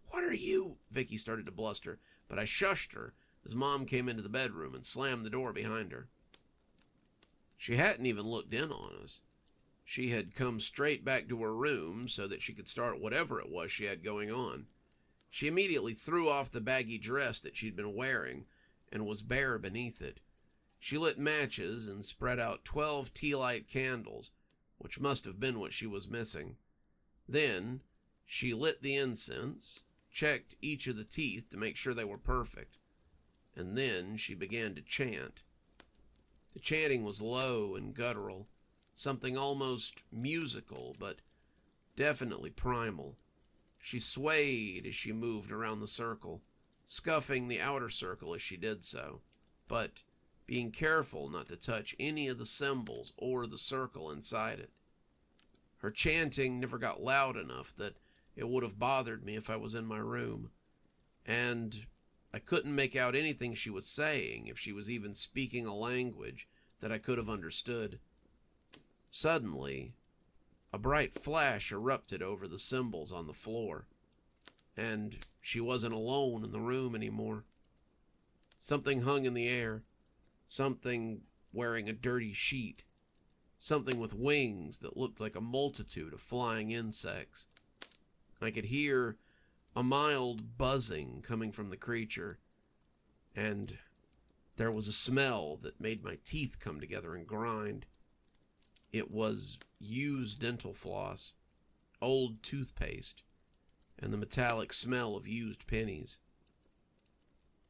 "What are you?" Vicky started to bluster, but I shushed her as Mom came into the bedroom and slammed the door behind her. She hadn't even looked in on us. She had come straight back to her room so that she could start whatever it was she had going on. She immediately threw off the baggy dress that she'd been wearing and was bare beneath it. She lit matches and spread out 12 tea-light candles, which must have been what she was missing. Then she lit the incense, checked each of the teeth to make sure they were perfect, and then she began to chant. The chanting was low and guttural, something almost musical, but definitely primal. She swayed as she moved around the circle, scuffing the outer circle as she did so, but being careful not to touch any of the symbols or the circle inside it. Her chanting never got loud enough that it would have bothered me if I was in my room, and I couldn't make out anything she was saying if she was even speaking a language that I could have understood. Suddenly, a bright flash erupted over the symbols on the floor, and she wasn't alone in the room anymore. Something hung in the air, something wearing a dirty sheet, something with wings that looked like a multitude of flying insects. I could hear a mild buzzing coming from the creature, and there was a smell that made my teeth come together and grind. It was used dental floss, old toothpaste, and the metallic smell of used pennies.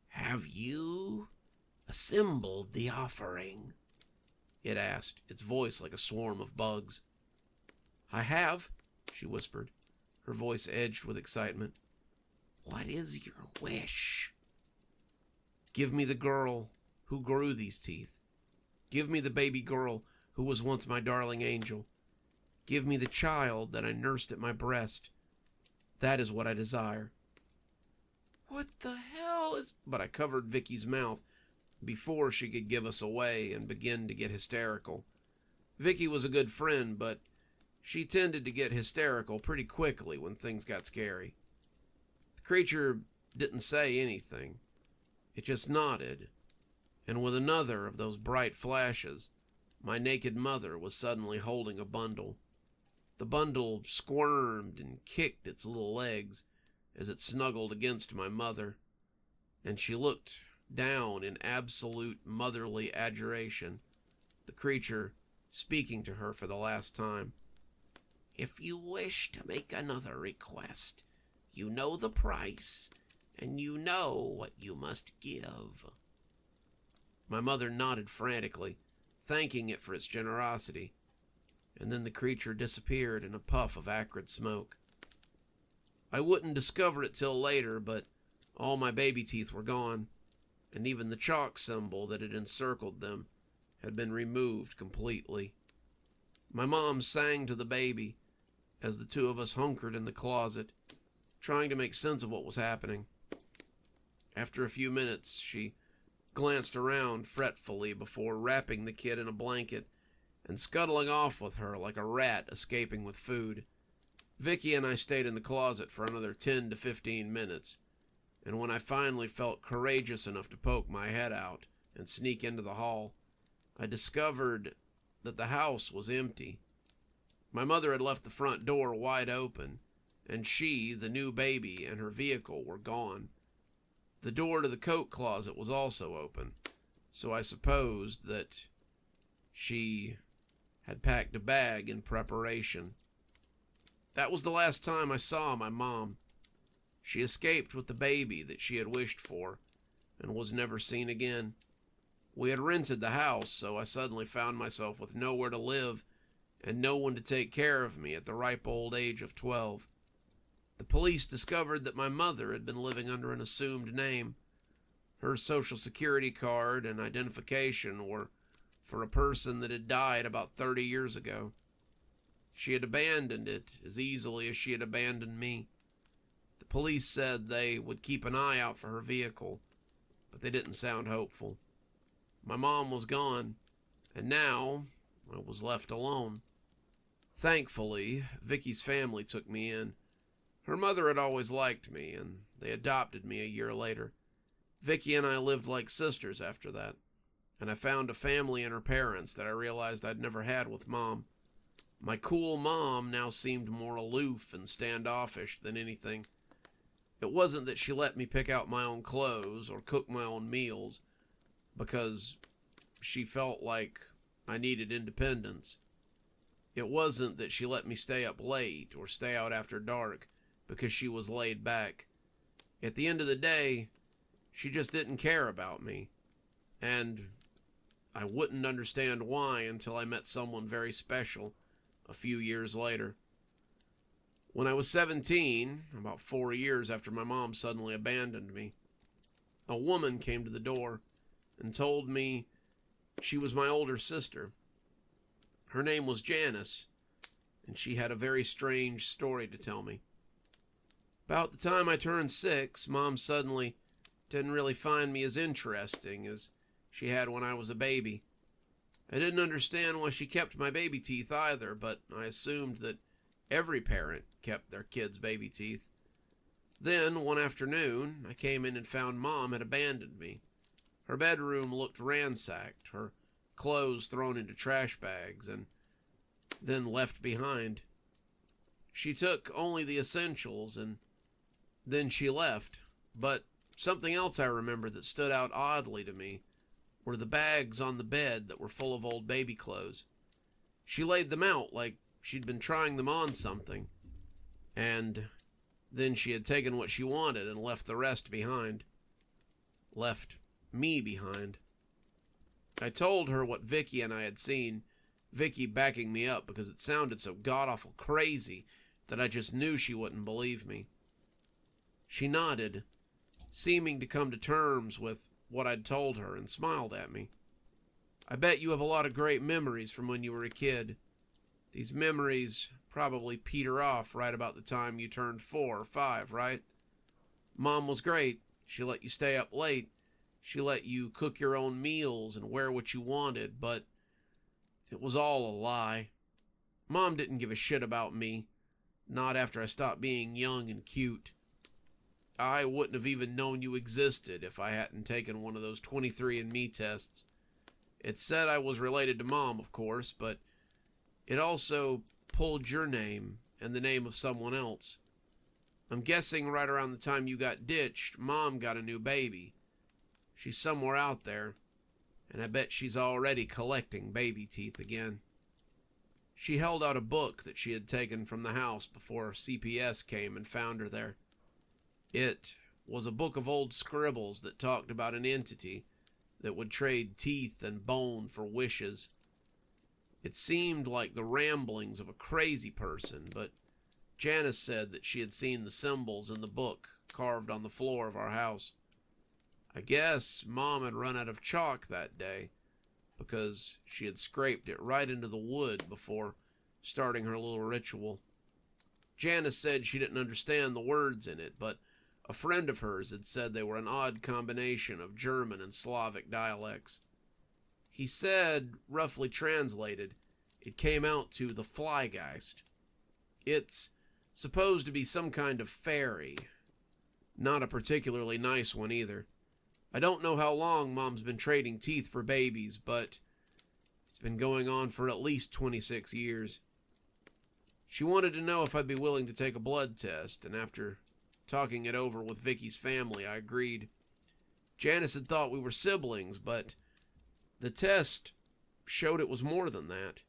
"Have you assembled the offering?" It asked, its voice like a swarm of bugs. "I have," she whispered, her voice edged with excitement. "What is your wish?" "Give me the girl who grew these teeth. Give me the baby girl who was once my darling angel. Give me the child that I nursed at my breast. That is what I desire." "What the hell is—" But I covered Vicky's mouth before she could give us away and begin to get hysterical. Vicky was a good friend, but she tended to get hysterical pretty quickly when things got scary. The creature didn't say anything. It just nodded, and with another of those bright flashes, my naked mother was suddenly holding a bundle. The bundle squirmed and kicked its little legs as it snuggled against my mother, and she looked down in absolute motherly adoration, the creature speaking to her for the last time. "If you wish to make another request, you know the price, and you know what you must give." My mother nodded frantically, thanking it for its generosity, and then the creature disappeared in a puff of acrid smoke. I wouldn't discover it till later, but all my baby teeth were gone, and even the chalk symbol that had encircled them had been removed completely. My mom sang to the baby as the two of us hunkered in the closet, trying to make sense of what was happening. After a few minutes, she glanced around fretfully before wrapping the kid in a blanket and scuttling off with her like a rat escaping with food. Vicky and I stayed in the closet for another 10 to 15 minutes, and when I finally felt courageous enough to poke my head out and sneak into the hall, I discovered that the house was empty. My mother had left the front door wide open, and she, the new baby, and her vehicle were gone. The door to the coat closet was also open, so I supposed that she had packed a bag in preparation. That was the last time I saw my mom. She escaped with the baby that she had wished for, and was never seen again. We had rented the house, so I suddenly found myself with nowhere to live and no one to take care of me at the ripe old age of 12. The police discovered that my mother had been living under an assumed name. Her social security card and identification were for a person that had died about 30 years ago. She had abandoned it as easily as she had abandoned me. The police said they would keep an eye out for her vehicle, but they didn't sound hopeful. My mom was gone, and now I was left alone. Thankfully, Vicky's family took me in. Her mother had always liked me, and they adopted me a year later. Vicky and I lived like sisters after that, and I found a family in her parents that I realized I'd never had with Mom. My cool mom now seemed more aloof and standoffish than anything. It wasn't that she let me pick out my own clothes or cook my own meals, because she felt like I needed independence. It wasn't that she let me stay up late or stay out after dark, because she was laid back. At the end of the day, she just didn't care about me, and I wouldn't understand why until I met someone very special a few years later. When I was 17, about 4 years after my mom suddenly abandoned me, a woman came to the door and told me she was my older sister. Her name was Janice, and she had a very strange story to tell me. About the time I turned 6, Mom suddenly didn't really find me as interesting as she had when I was a baby. I didn't understand why she kept my baby teeth either, but I assumed that every parent kept their kids' baby teeth. Then, one afternoon, I came in and found Mom had abandoned me. Her bedroom looked ransacked, her clothes thrown into trash bags, and then left behind. She took only the essentials, and then she left. But something else I remember that stood out oddly to me were the bags on the bed that were full of old baby clothes. She laid them out like she'd been trying them on something, and then she had taken what she wanted and left the rest behind. Left me behind. I told her what Vicky and I had seen, Vicky backing me up because it sounded so god-awful crazy that I just knew she wouldn't believe me. She nodded, seeming to come to terms with what I'd told her, and smiled at me. I bet you have a lot of great memories from when you were a kid. These memories probably peter off right about the time you turned 4 or 5, right? Mom was great. She let you stay up late. She let you cook your own meals and wear what you wanted, but it was all a lie. Mom didn't give a shit about me, not after I stopped being young and cute. I wouldn't have even known you existed if I hadn't taken one of those 23andMe tests. It said I was related to Mom, of course, but it also pulled your name and the name of someone else. I'm guessing right around the time you got ditched, Mom got a new baby. She's somewhere out there, and I bet she's already collecting baby teeth again. She held out a book that she had taken from the house before CPS came and found her there. It was a book of old scribbles that talked about an entity that would trade teeth and bone for wishes. It seemed like the ramblings of a crazy person, but Janice said that she had seen the symbols in the book carved on the floor of our house. I guess Mom had run out of chalk that day because she had scraped it right into the wood before starting her little ritual. Janice said she didn't understand the words in it, but a friend of hers had said they were an odd combination of German and Slavic dialects. He said, roughly translated, it came out to the Flygeist. It's supposed to be some kind of fairy. Not a particularly nice one either. I don't know how long Mom's been trading teeth for babies, but it's been going on for at least 26 years. She wanted to know if I'd be willing to take a blood test, and after talking it over with Vicky's family, I agreed. Janice had thought we were siblings, but the test showed it was more than that.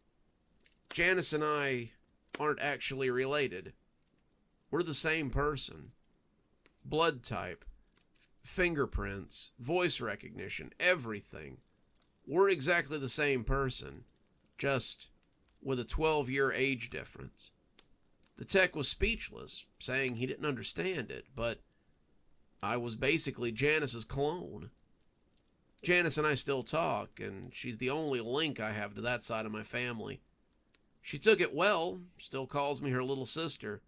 Janice and I aren't actually related. We're the same person. Blood type, fingerprints, voice recognition, everything. We're exactly the same person, just with a 12-year age difference. The tech was speechless, saying he didn't understand it, but I was basically Janice's clone. Janice and I still talk, and she's the only link I have to that side of my family. She took it well, still calls me her little sister,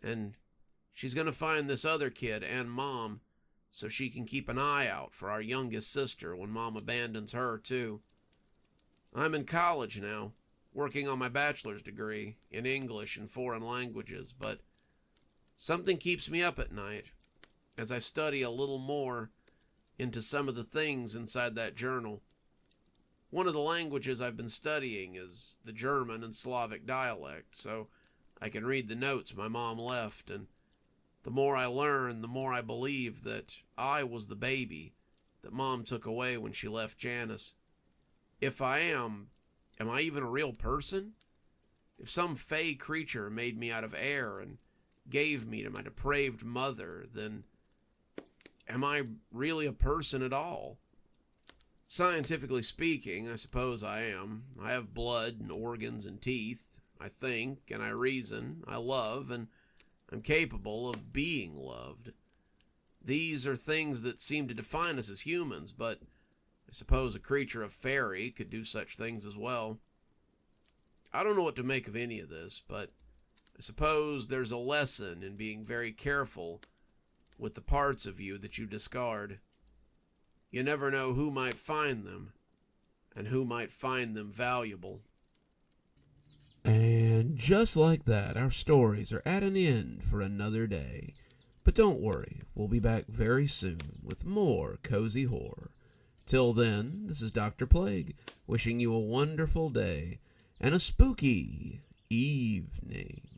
and she's going to find this other kid and Mom so she can keep an eye out for our youngest sister when Mom abandons her, too. I'm in college now, working on my bachelor's degree in English and foreign languages, but something keeps me up at night as I study a little more into some of the things inside that journal. One of the languages I've been studying is the German and Slavic dialect, so I can read the notes my mom left, and the more I learn, the more I believe that I was the baby that Mom took away when she left Janice. If I am I even a real person? If some fey creature made me out of air and gave me to my depraved mother, then am I really a person at all? Scientifically speaking, I suppose I am. I have blood and organs and teeth. I think and I reason. I love and I'm capable of being loved. These are things that seem to define us as humans, but I suppose a creature of fairy could do such things as well. I don't know what to make of any of this, but I suppose there's a lesson in being very careful with the parts of you that you discard. You never know who might find them, and who might find them valuable. And just like that, our stories are at an end for another day. But don't worry, we'll be back very soon with more cozy horror. Till then, this is Dr. Plague, wishing you a wonderful day and a spooky evening.